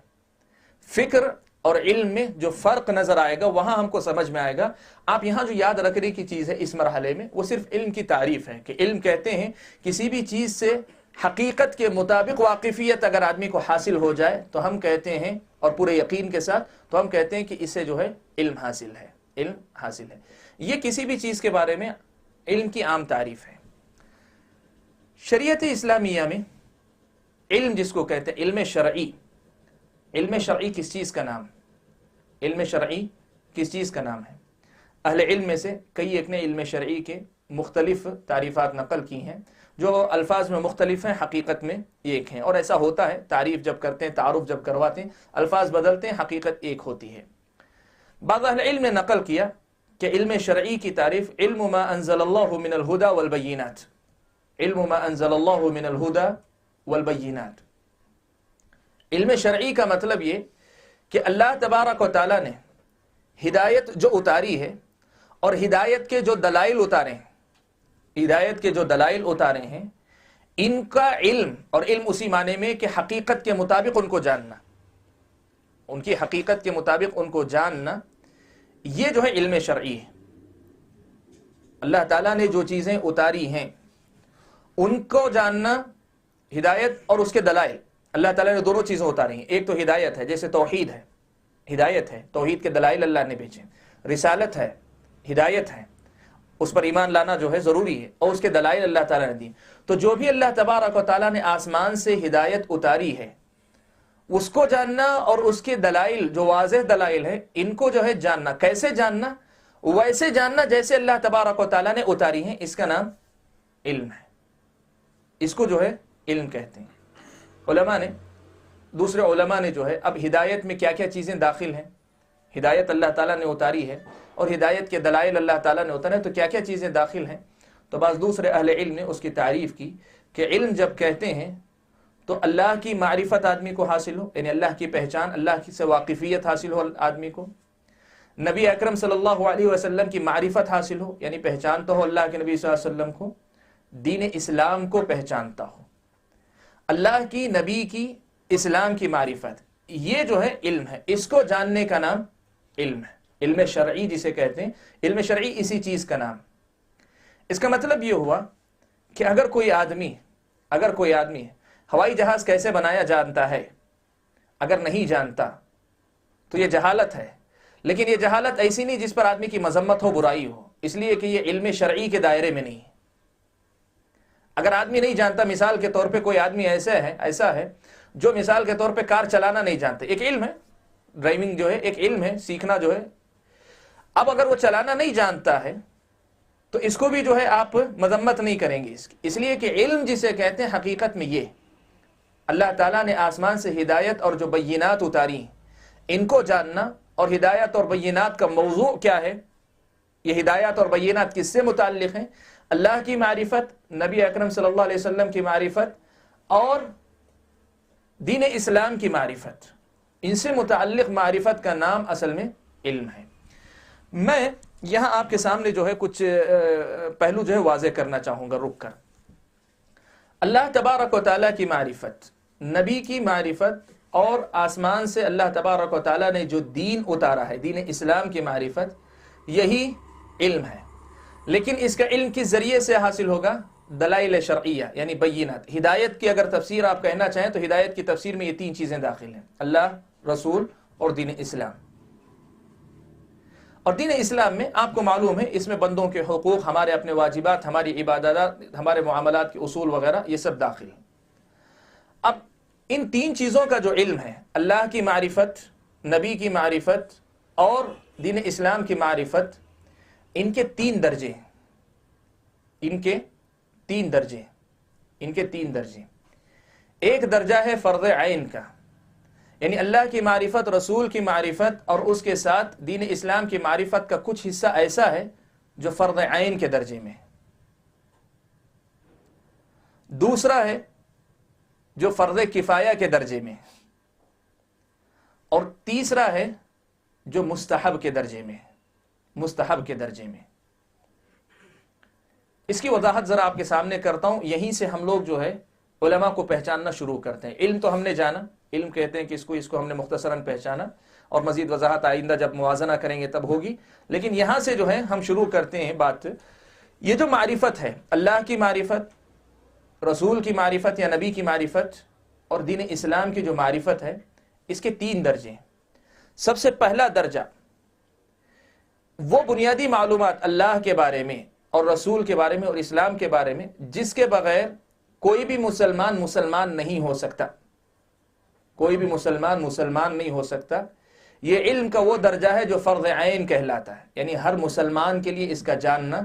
فکر اور علم میں جو فرق نظر آئے گا وہاں ہم کو سمجھ میں آئے گا۔ آپ یہاں جو یاد رکھنے کی چیز ہے اس مرحلے میں وہ صرف علم کی تعریف ہے کہ علم کہتے ہیں کسی بھی چیز سے حقیقت کے مطابق واقفیت اگر آدمی کو حاصل ہو جائے تو ہم کہتے ہیں، اور پورے یقین کے ساتھ تو ہم کہتے ہیں کہ اسے جو ہے علم حاصل ہے، علم حاصل ہے۔ یہ کسی بھی چیز کے بارے میں علم کی عام تعریف ہے۔ شریعت اسلامیہ میں علم جس کو کہتے ہیں علم شرعی، علم شرعی کس چیز کا نام؟ علم شرعی کس چیز کا نام ہے؟ اہل علم میں سے کئی ایک نے علم شرعی کے مختلف تعریفات نقل کی ہیں جو الفاظ میں مختلف ہیں، حقیقت میں ایک ہیں، اور ایسا ہوتا ہے تعریف جب کرتے ہیں، تعارف جب کرواتے ہیں، الفاظ بدلتے ہیں، حقیقت ایک ہوتی ہے۔ بعض اہل علم نے نقل کیا کہ علم شرعی کی تعریف علم ما انزل اللہ من الہدی والبینات، علم ما انزل اللہ من الہدی والبینات۔ علم شرعی کا مطلب یہ کہ اللہ تبارک و تعالیٰ نے ہدایت جو اتاری ہے اور ہدایت کے جو دلائل اتارے ہیں، ہدایت کے جو دلائل اتارے ہیں ان کا علم، اور علم اسی معنی میں کہ حقیقت کے مطابق ان کو جاننا، ان کی حقیقت کے مطابق ان کو جاننا، یہ جو ہے علم شرعی ہے۔ اللہ تعالیٰ نے جو چیزیں اتاری ہیں ان کو جاننا، ہدایت اور اس کے دلائل۔ اللہ تعالیٰ نے دونوں چیزیں اتاری ہیں، ایک تو ہدایت ہے جیسے توحید ہے، ہدایت ہے، توحید کے دلائل اللہ نے بھیجے، رسالت ہے، ہدایت ہے، اس پر ایمان لانا جو ہے ضروری ہے، اور اس کے دلائل اللہ تعالیٰ نے دی۔ تو جو بھی اللہ تبارک و تعالیٰ نے آسمان سے ہدایت اتاری ہے اس کو جاننا، اور اس کے دلائل جو واضح دلائل ہیں ان کو جو ہے جاننا۔ کیسے جاننا؟ ویسے جاننا جیسے اللہ تبارک و تعالیٰ نے اتاری ہیں، اس کا نام علم ہے، اس کو جو ہے علم کہتے ہیں۔ دوسرے علماء نے جو ہے اب ہدایت میں کیا کیا چیزیں داخل ہیں، ہدایت اللہ تعالیٰ نے اتاری ہے اور ہدایت کے دلائل اللہ تعالیٰ نے اتارے ہیں، تو کیا کیا چیزیں داخل ہیں؟ تو بعض دوسرے اہل علم نے اس کی تعریف کی کہ علم جب کہتے ہیں تو اللہ کی معرفت آدمی کو حاصل ہو، یعنی اللہ کی پہچان، اللہ کی سے واقفیت حاصل ہو آدمی کو، نبی اکرم صلی اللہ علیہ وسلم کی معرفت حاصل ہو، یعنی پہچانتا ہو اللہ کے نبی صلی اللہ علیہ وسلم کو، دین اسلام کو پہچانتا ہو، اللہ کی نبی کی اسلام کی معرفت، یہ جو ہے علم ہے، اس کو جاننے کا نام علم ہے۔ علم شرعی جسے کہتے ہیں، علم شرعی اسی چیز کا نام۔ اس کا مطلب یہ ہوا کہ اگر کوئی آدمی ہوائی جہاز کیسے بنایا جانتا ہے، اگر نہیں جانتا تو یہ جہالت ہے، لیکن یہ جہالت ایسی نہیں جس پر آدمی کی مذمت ہو، برائی ہو، اس لیے کہ یہ علم شرعی کے دائرے میں نہیں ہے۔ اگر آدمی نہیں جانتا، مثال کے طور پہ کوئی آدمی ایسا ہے جو مثال کے طور پہ کار چلانا نہیں جانتے، ایک علم ہے، ڈرائیونگ جو ہے ایک علم ہے، سیکھنا جو ہے، اب اگر وہ چلانا نہیں جانتا ہے تو اس کو بھی جو ہے آپ مذمت نہیں کریں گے اس لیے کہ علم جسے کہتے ہیں حقیقت میں یہ اللہ تعالیٰ نے آسمان سے ہدایت اور جو بینات اتاری ان کو جاننا، اور ہدایت اور بینات کا موضوع کیا ہے، یہ ہدایت اور بینات کس سے متعلق ہیں؟ اللہ کی معرفت، نبی اکرم صلی اللہ علیہ وسلم کی معرفت اور دین اسلام کی معرفت، ان سے متعلق معرفت کا نام اصل میں علم ہے۔ میں یہاں آپ کے سامنے جو ہے کچھ پہلو جو ہے واضح کرنا چاہوں گا رک کر۔ اللہ تبارک و تعالیٰ کی معرفت، نبی کی معرفت، اور آسمان سے اللہ تبارک و تعالیٰ نے جو دین اتارا ہے، دین اسلام کی معرفت، یہی علم ہے۔ لیکن اس کا علم کس ذریعے سے حاصل ہوگا؟ دلائل شرعیہ یعنی بینات۔ ہدایت کی اگر تفسیر آپ کہنا چاہیں تو ہدایت کی تفسیر میں یہ تین چیزیں داخل ہیں: اللہ، رسول اور دین اسلام۔ اور دین اسلام میں آپ کو معلوم ہے اس میں بندوں کے حقوق، ہمارے اپنے واجبات، ہماری عبادات، ہمارے معاملات کے اصول وغیرہ یہ سب داخل ہیں۔ اب ان تین چیزوں کا جو علم ہے، اللہ کی معرفت، نبی کی معرفت اور دین اسلام کی معرفت، ان کے تین درجے ہیں۔ ان کے تین درجے۔ ایک درجہ ہے فرض عین کا، یعنی اللہ کی معرفت، رسول کی معرفت اور اس کے ساتھ دین اسلام کی معرفت کا کچھ حصہ ایسا ہے جو فرض عین کے درجے میں ہے۔ دوسرا ہے جو فرض کفایہ کے درجے میں ہے، اور تیسرا ہے جو مستحب کے درجے میں ہے۔ اس کی وضاحت ذرا آپ کے سامنے کرتا ہوں۔ یہیں سے ہم لوگ جو ہے علماء کو پہچاننا شروع کرتے ہیں۔ علم تو ہم نے جانا، علم کہتے ہیں کہ اس کو ہم نے مختصراً پہچانا، اور مزید وضاحت آئندہ جب موازنہ کریں گے تب ہوگی۔ لیکن یہاں سے جو ہے ہم شروع کرتے ہیں بات۔ یہ جو معرفت ہے، اللہ کی معرفت، رسول کی معرفت یا نبی کی معرفت اور دین اسلام کی جو معرفت ہے، اس کے تین درجے ہیں۔ سب سے پہلا درجہ وہ بنیادی معلومات اللہ کے بارے میں اور رسول کے بارے میں اور اسلام کے بارے میں جس کے بغیر کوئی بھی مسلمان نہیں ہو سکتا، نہیں ہو سکتا۔ یہ علم کا وہ درجہ ہے جو فرض عین کہلاتا ہے، یعنی ہر مسلمان کے لیے اس کا جاننا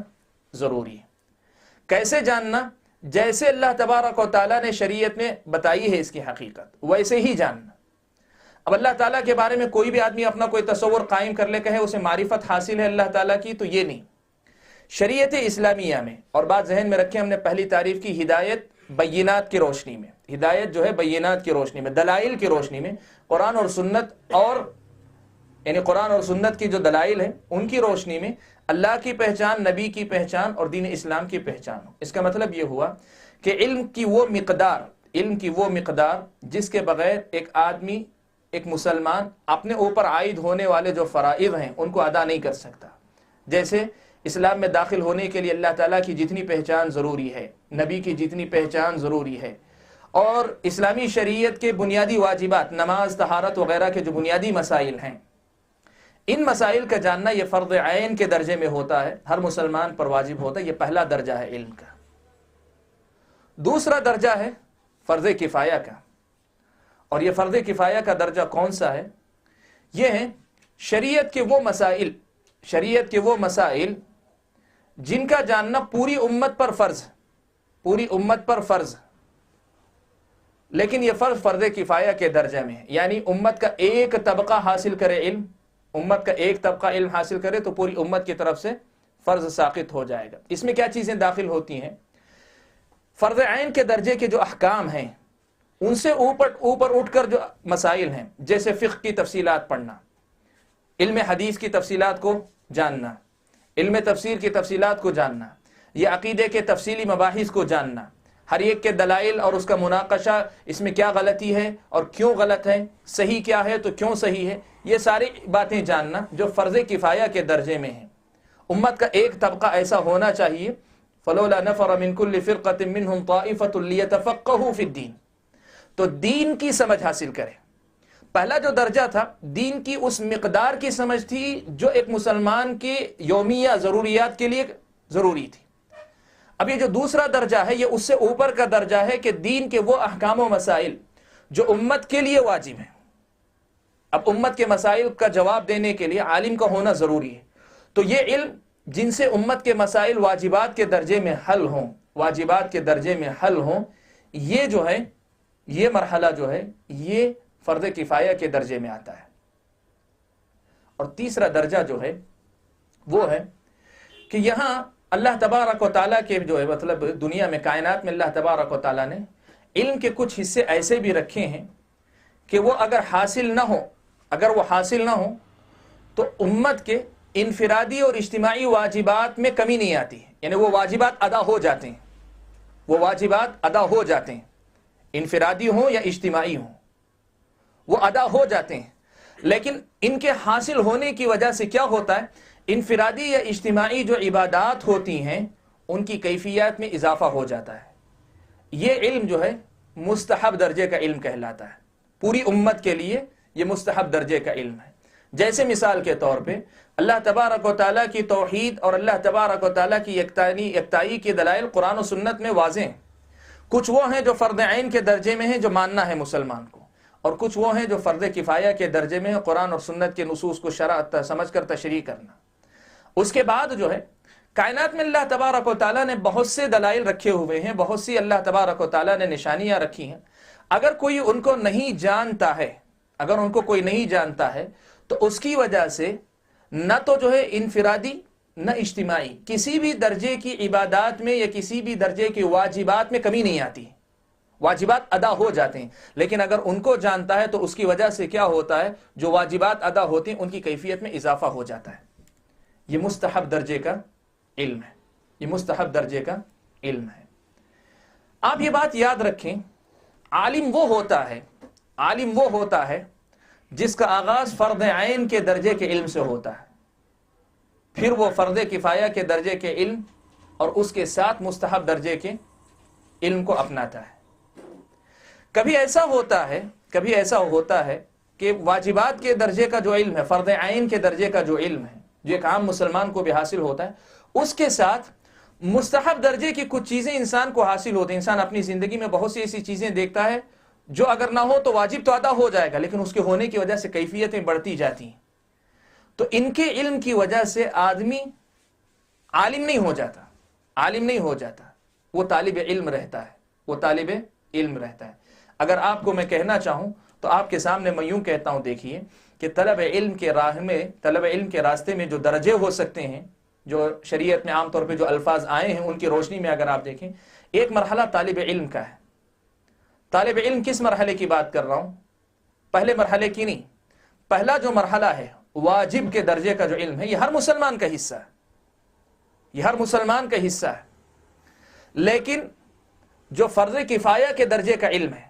ضروری ہے۔ کیسے جاننا؟ جیسے اللہ تبارک و تعالیٰ نے شریعت میں بتائی ہے اس کی حقیقت، ویسے ہی جاننا۔ اب اللہ تعالیٰ کے بارے میں کوئی بھی آدمی اپنا کوئی تصور قائم کر لے، کہے اسے معرفت حاصل ہے اللہ تعالیٰ کی، تو یہ نہیں۔ شریعت اسلامیہ میں، اور بات ذہن میں رکھیں، ہم نے پہلی تعریف کی ہدایت بینات کی روشنی میں، ہدایت جو ہے بینات کی روشنی میں، دلائل کی روشنی میں، قرآن اور سنت، اور یعنی قرآن اور سنت کی جو دلائل ہیں ان کی روشنی میں اللہ کی پہچان، نبی کی پہچان اور دین اسلام کی پہچان ہو۔ اس کا مطلب یہ ہوا کہ علم کی وہ مقدار جس کے بغیر ایک آدمی، ایک مسلمان اپنے اوپر عائد ہونے والے جو فرائض ہیں ان کو ادا نہیں کر سکتا۔ جیسے اسلام میں داخل ہونے کے لیے اللہ تعالیٰ کی جتنی پہچان ضروری ہے، نبی کی جتنی پہچان ضروری ہے، اور اسلامی شریعت کے بنیادی واجبات، نماز، طہارت وغیرہ کے جو بنیادی مسائل ہیں، ان مسائل کا جاننا یہ فرض عین کے درجے میں ہوتا ہے، ہر مسلمان پر واجب ہوتا ہے۔ یہ پہلا درجہ ہے علم کا۔ دوسرا درجہ ہے فرض کفایہ کا، اور یہ فرض کفایہ کا درجہ کون سا ہے؟ یہ ہے شریعت کے وہ مسائل جن کا جاننا پوری امت پر فرض، لیکن یہ فرض کفایہ کے درجہ میں ہے، یعنی امت کا ایک طبقہ حاصل کرے علم حاصل کرے تو پوری امت کی طرف سے فرض ساقط ہو جائے گا۔ اس میں کیا چیزیں داخل ہوتی ہیں؟ فرض عین کے درجے کے جو احکام ہیں ان سے اوپر اٹھ کر جو مسائل ہیں، جیسے فقہ کی تفصیلات پڑھنا، علم حدیث کی تفصیلات کو جاننا، علم تفسیر کی تفصیلات کو جاننا، یہ عقیدے کے تفصیلی مباحث کو جاننا، ہر ایک کے دلائل اور اس کا مناقشہ، اس میں کیا غلطی ہے اور کیوں غلط ہے، صحیح کیا ہے تو کیوں صحیح ہے، یہ ساری باتیں جاننا جو فرض کفایہ کے درجے میں ہیں۔ امت کا ایک طبقہ ایسا ہونا چاہیے، فلولا نفر من كل فرقة منهم طائفة ليتفقهوا في الدين، تو دین کی سمجھ حاصل کرے۔ پہلا جو درجہ تھا دین کی اس مقدار کی سمجھ تھی جو ایک مسلمان کے یومیہ ضروریات کے لیے ضروری تھی۔ اب یہ جو دوسرا درجہ ہے یہ اس سے اوپر کا درجہ ہے کہ دین کے وہ احکام و مسائل جو امت کے لیے واجب ہیں۔ اب امت کے مسائل کا جواب دینے کے لیے عالم کا ہونا ضروری ہے، تو یہ علم جن سے امت کے مسائل واجبات کے درجے میں حل ہوں، یہ جو ہے، یہ مرحلہ جو ہے یہ فرض کفایہ کے درجے میں آتا ہے۔ اور تیسرا درجہ جو ہے وہ ہے کہ یہاں اللہ تبارک و تعالیٰ کے جو ہے مطلب دنیا میں، کائنات میں اللہ تبارک و تعالیٰ نے علم کے کچھ حصے ایسے بھی رکھے ہیں کہ وہ اگر وہ حاصل نہ ہو تو امت کے انفرادی اور اجتماعی واجبات میں کمی نہیں آتی ہے، یعنی وہ واجبات ادا ہو جاتے ہیں، وہ واجبات ادا ہو جاتے ہیں، انفرادی ہوں یا اجتماعی ہوں وہ ادا ہو جاتے ہیں، لیکن ان کے حاصل ہونے کی وجہ سے کیا ہوتا ہے، انفرادی یا اجتماعی جو عبادات ہوتی ہیں ان کی کیفیات میں اضافہ ہو جاتا ہے۔ یہ علم جو ہے مستحب درجے کا علم کہلاتا ہے، پوری امت کے لیے یہ مستحب درجے کا علم ہے۔ جیسے مثال کے طور پہ اللہ تبارک و تعالیٰ کی توحید اور اللہ تبارک و تعالیٰ کی یکتائی کی دلائل قرآن و سنت میں واضح ہیں۔ کچھ وہ ہیں جو فرض عین کے درجے میں ہیں جو ماننا ہے مسلمان کو، اور کچھ وہ ہیں جو فرض کفایہ کے درجے میں ہیں، قرآن اور سنت کے نصوص کو شرع سمجھ کر تشریح کرنا۔ اس کے بعد جو ہے کائنات میں اللہ تبارک و تعالیٰ نے بہت سے دلائل رکھے ہوئے ہیں، بہت سی اللہ تبارک و تعالیٰ نے نشانیاں رکھی ہیں۔ اگر کوئی ان کو نہیں جانتا ہے، اگر ان کو کوئی نہیں جانتا ہے تو اس کی وجہ سے نہ تو جو ہے انفرادی نہ اجتماعی کسی بھی درجے کی عبادات میں یا کسی بھی درجے کی واجبات میں کمی نہیں آتی، واجبات ادا ہو جاتے ہیں، لیکن اگر ان کو جانتا ہے تو اس کی وجہ سے کیا ہوتا ہے، جو واجبات ادا ہوتے ہیں ان کی کیفیت میں اضافہ ہو جاتا ہے۔ یہ مستحب درجے کا علم ہے، یہ مستحب درجے کا علم ہے۔ آپ یہ بات یاد رکھیں، عالم وہ ہوتا ہے جس کا آغاز فرض عین کے درجے کے علم سے ہوتا ہے، پھر وہ فرض کفایہ کے درجے کے علم اور اس کے ساتھ مستحب درجے کے علم کو اپناتا ہے۔ کبھی ایسا ہوتا ہے کہ واجبات کے درجے کا جو علم ہے، فرض عین کے درجے کا جو علم ہے، جو ایک عام مسلمان کو بھی حاصل ہوتا ہے، اس کے ساتھ مستحب درجے کی کچھ چیزیں انسان کو حاصل ہوتی ہیں۔ انسان اپنی زندگی میں بہت سی ایسی چیزیں دیکھتا ہے جو اگر نہ ہو تو واجب تو ادا ہو جائے گا، لیکن اس کے ہونے کی وجہ سے کیفیتیں بڑھتی جاتی ہیں۔ تو ان کے علم کی وجہ سے آدمی عالم نہیں ہو جاتا، وہ طالب علم رہتا ہے۔ اگر آپ کو میں کہنا چاہوں تو آپ کے سامنے میں یوں کہتا ہوں، دیکھیے کہ طلب علم کے راستے میں جو درجے ہو سکتے ہیں، جو شریعت میں عام طور پہ جو الفاظ آئے ہیں ان کی روشنی میں اگر آپ دیکھیں، ایک مرحلہ طالب علم کا ہے۔ طالب علم کس مرحلے کی بات کر رہا ہوں؟ پہلے مرحلے کی نہیں، پہلا جو مرحلہ ہے واجب کے درجے کا جو علم ہے، یہ ہر مسلمان کا حصہ ہے، لیکن جو فرض کفایہ کے درجے کا علم ہے،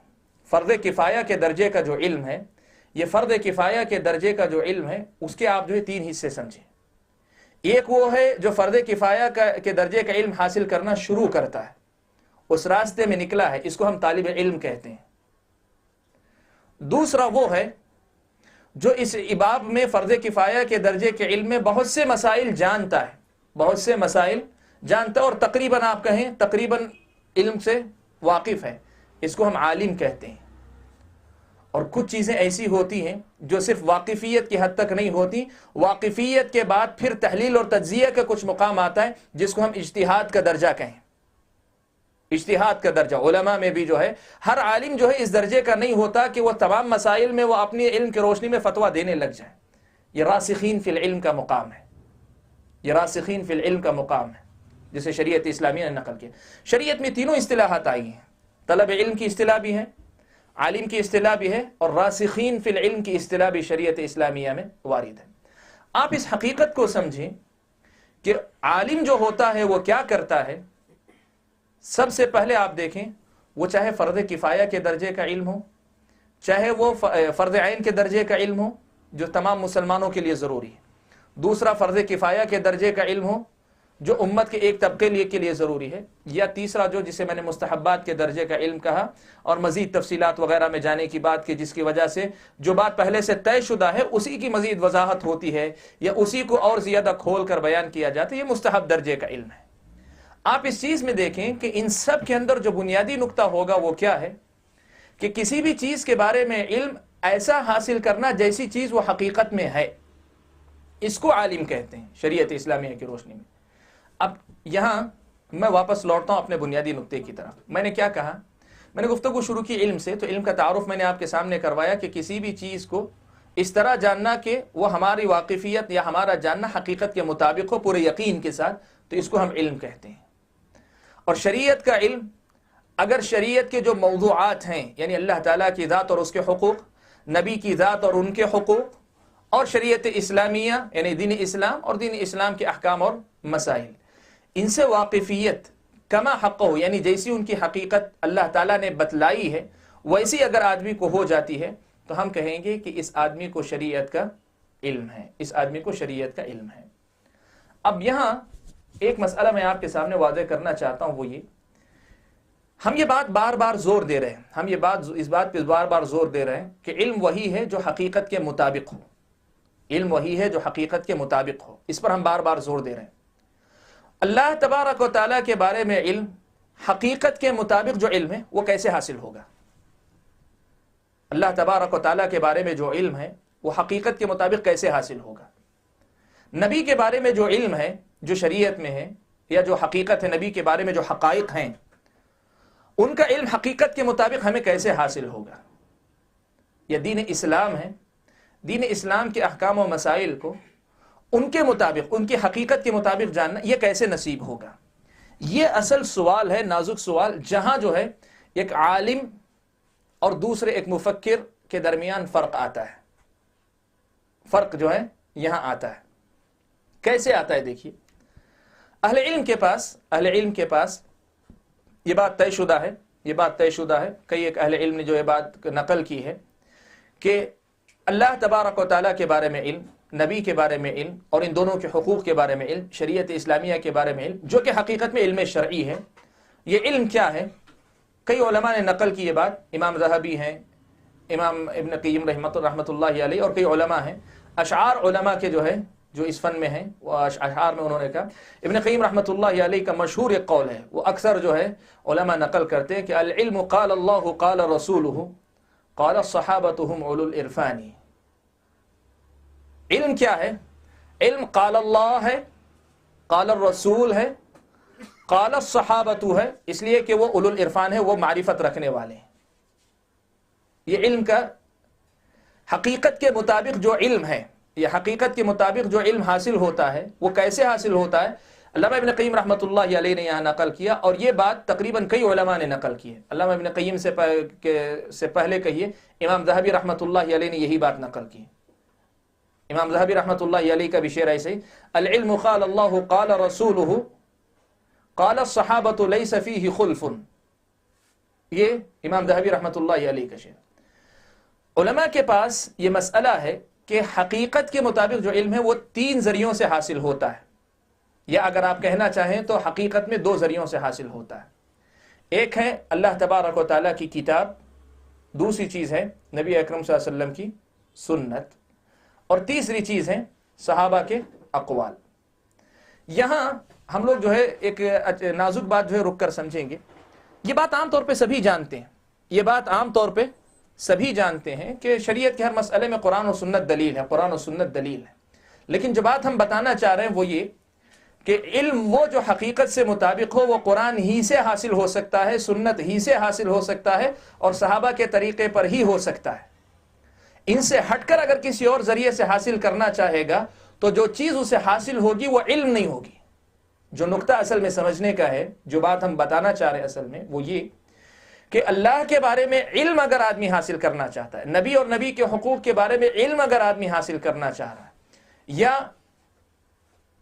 فرض کفایہ کے درجے کا جو علم ہے، یہ فرض کفایہ کے درجے کا جو علم ہے اس کے آپ جو ہے 3 حصے سمجھیں۔ ایک وہ ہے جو فرض کفایہ کے درجے کا علم حاصل کرنا شروع کرتا ہے، اس راستے میں نکلا ہے، اس کو ہم طالب علم کہتے ہیں۔ دوسرا وہ ہے جو اس اباب میں فرض کفایہ کے درجے کے علم میں بہت سے مسائل جانتا ہے اور تقریباً آپ کہیں تقریباً علم سے واقف ہے، اس کو ہم عالم کہتے ہیں۔ اور کچھ چیزیں ایسی ہوتی ہیں جو صرف واقفیت کی حد تک نہیں ہوتی، واقفیت کے بعد پھر تحلیل اور تجزیہ کا کچھ مقام آتا ہے جس کو ہم اجتہاد کا درجہ کہیں، اجتہاد کا درجہ۔ علماء میں بھی جو ہے ہر عالم جو ہے اس درجے کا نہیں ہوتا کہ وہ تمام مسائل میں وہ اپنی علم کی روشنی میں فتویٰ دینے لگ جائیں۔ یہ راسخین فی العلم کا مقام ہے، جسے شریعت اسلامیہ نے نقل کیا۔ شریعت میں تینوں اصطلاحات آئی ہیں، طلب علم کی اصطلاح بھی ہے، عالم کی اصطلاح بھی ہے، اور راسخین فی العلم کی اصطلاح بھی شریعت اسلامیہ میں وارد ہے۔ آپ اس حقیقت کو سمجھیں کہ عالم جو ہوتا ہے وہ کیا کرتا ہے۔ سب سے پہلے آپ دیکھیں، وہ چاہے فرض کفایہ کے درجے کا علم ہو، چاہے وہ فرض عین کے درجے کا علم ہو جو تمام مسلمانوں کے لیے ضروری ہے، دوسرا فرض کفایہ کے درجے کا علم ہو جو امت کے ایک طبقے کے لیے ضروری ہے، یا تیسرا جو جسے میں نے مستحبات کے درجے کا علم کہا اور مزید تفصیلات وغیرہ میں جانے کی بات کی، جس کی وجہ سے جو بات پہلے سے طے شدہ ہے اسی کی مزید وضاحت ہوتی ہے یا اسی کو اور زیادہ کھول کر بیان کیا جاتا ہے، یہ مستحب درجے کا علم ہے۔ آپ اس چیز میں دیکھیں کہ ان سب کے اندر جو بنیادی نقطہ ہوگا وہ کیا ہے کہ کسی بھی چیز کے بارے میں علم ایسا حاصل کرنا جیسی چیز وہ حقیقت میں ہے، اس کو عالم کہتے ہیں شریعت اسلامیہ کی روشنی میں۔ اب یہاں میں واپس لوٹتا ہوں اپنے بنیادی نقطے کی طرف۔ میں نے کیا کہا؟ میں نے گفتگو شروع کی علم سے، تو علم کا تعارف میں نے آپ کے سامنے کروایا کہ کسی بھی چیز کو اس طرح جاننا کہ وہ ہماری واقفیت یا ہمارا جاننا حقیقت کے مطابق ہو، پورے یقین کے ساتھ، تو اس کو ہم علم کہتے ہیں۔ اور شریعت کا علم، اگر شریعت کے جو موضوعات ہیں، یعنی اللہ تعالیٰ کی ذات اور اس کے حقوق، نبی کی ذات اور ان کے حقوق، اور شریعت اسلامیہ یعنی دین اسلام اور دین اسلام کے احکام اور مسائل، ان سے واقفیت کما حق ہو، یعنی جیسی ان کی حقیقت اللہ تعالیٰ نے بتلائی ہے ویسی اگر آدمی کو ہو جاتی ہے تو ہم کہیں گے کہ اس آدمی کو شریعت کا علم ہے، اس آدمی کو شریعت کا علم ہے۔ اب یہاں ایک مسئلہ میں آپ کے سامنے واضح کرنا چاہتا ہوں، وہ یہ، ہم یہ بات بار بار زور دے رہے ہیں، ہم یہ بات اس بات پہ بار بار زور دے رہے ہیں کہ علم وہی ہے جو حقیقت کے مطابق ہو، علم وہی ہے جو حقیقت کے مطابق ہو، اس پر ہم بار بار زور دے رہے ہیں۔ اللہ تبارک و تعالیٰ کے بارے میں علم حقیقت کے مطابق جو علم ہے وہ کیسے حاصل ہوگا؟ اللہ تبارک و تعالیٰ کے بارے میں جو علم ہے وہ حقیقت کے مطابق کیسے حاصل ہوگا؟ نبی کے بارے میں جو علم ہے جو شریعت میں ہے یا جو حقیقت ہے، نبی کے بارے میں جو حقائق ہیں ان کا علم حقیقت کے مطابق ہمیں کیسے حاصل ہوگا؟ یا دین اسلام ہے، دین اسلام کے احکام و مسائل کو ان کے مطابق، ان کی حقیقت کے مطابق جاننا یہ کیسے نصیب ہوگا؟ یہ اصل سوال ہے، نازک سوال، جہاں جو ہے ایک عالم اور دوسرے ایک مفکر کے درمیان فرق آتا ہے، فرق جو ہے یہاں آتا ہے۔ کیسے آتا ہے؟ دیکھیے، اہل علم کے پاس یہ بات طے شدہ ہے، یہ بات طے شدہ ہے، کئی ایک اہل علم نے جو یہ بات نقل کی ہے کہ اللہ تبارک و تعالیٰ کے بارے میں علم، نبی کے بارے میں علم اور ان دونوں کے حقوق کے بارے میں علم، شریعت اسلامیہ کے بارے میں علم، جو کہ حقیقت میں علم شرعی ہے، یہ علم کیا ہے؟ کئی علماء نے نقل کی یہ بات، امام ذہبی ہیں، امام ابن قیم رحمۃ اللہ علیہ، اور کئی علماء ہیں، اشعار علماء کے جو اس فن میں ہیں وہ اشعار میں انہوں نے کہا، ابن قیم رحمۃ اللہ علیہ کا مشہور ایک قول ہے، وہ اکثر علماء نقل کرتے ہیں کہ العلم قال اللہ قال رسولہ قال صحابتہم اولو العرفان۔ علم کیا ہے؟ علم قال اللہ ہے، قال الرسول ہے، قال الصحابۃ ہے، اس لیے کہ وہ اولو العرفان ہے، وہ معرفت رکھنے والے ہیں۔ یہ علم کا حقیقت کے مطابق جو علم ہے، یہ حقیقت کے مطابق جو علم حاصل ہوتا ہے وہ کیسے حاصل ہوتا ہے؟ علامہ ابن قیم رحمۃ اللہ علیہ نے یہاں نقل کیا، اور یہ بات تقریباً کئی علماء نے نقل کی ہے۔ علامہ ابن قیم سے پہلے کہیے امام ذہبی رحمۃ اللہ علیہ نے یہی بات نقل کی۔ امام ذہبی رحمۃ اللہ علیہ کا بھی شعر ایسے ہی، العلم قال اللہ قال رسولہ قال الصحابۃ لیس فیہ خلف، یہ امام ذہبی رحمۃ اللہ علیہ کا شعر۔ علماء کے پاس یہ مسئلہ ہے کہ حقیقت کے مطابق جو علم ہے وہ 3 ذریعوں سے حاصل ہوتا ہے، یا اگر آپ کہنا چاہیں تو حقیقت میں 2 ذریعوں سے حاصل ہوتا ہے۔ ایک ہے اللہ تبارک و تعالیٰ کی کتاب، دوسری چیز ہے نبی اکرم صلی اللہ علیہ وسلم کی سنت، اور تیسری چیز ہے صحابہ کے اقوال۔ یہاں ہم لوگ ایک نازک بات رک کر سمجھیں گے۔ یہ بات عام طور پہ سبھی جانتے ہیں، یہ بات عام طور پہ سبھی جانتے ہیں کہ شریعت کے ہر مسئلے میں قرآن و سنت دلیل ہے، قرآن و سنت دلیل ہے، لیکن جو بات ہم بتانا چاہ رہے ہیں وہ یہ کہ علم وہ جو حقیقت سے مطابق ہو وہ قرآن ہی سے حاصل ہو سکتا ہے، سنت ہی سے حاصل ہو سکتا ہے، اور صحابہ کے طریقے پر ہی ہو سکتا ہے۔ ان سے ہٹ کر اگر کسی اور ذریعے سے حاصل کرنا چاہے گا تو جو چیز اسے حاصل ہوگی وہ علم نہیں ہوگی۔ جو نقطہ اصل میں سمجھنے کا ہے، جو بات ہم بتانا چاہ رہے ہیں اصل میں وہ یہ کہ اللہ کے بارے میں علم اگر آدمی حاصل کرنا چاہتا ہے، نبی اور نبی کے حقوق کے بارے میں علم اگر آدمی حاصل کرنا چاہ رہا ہے، یا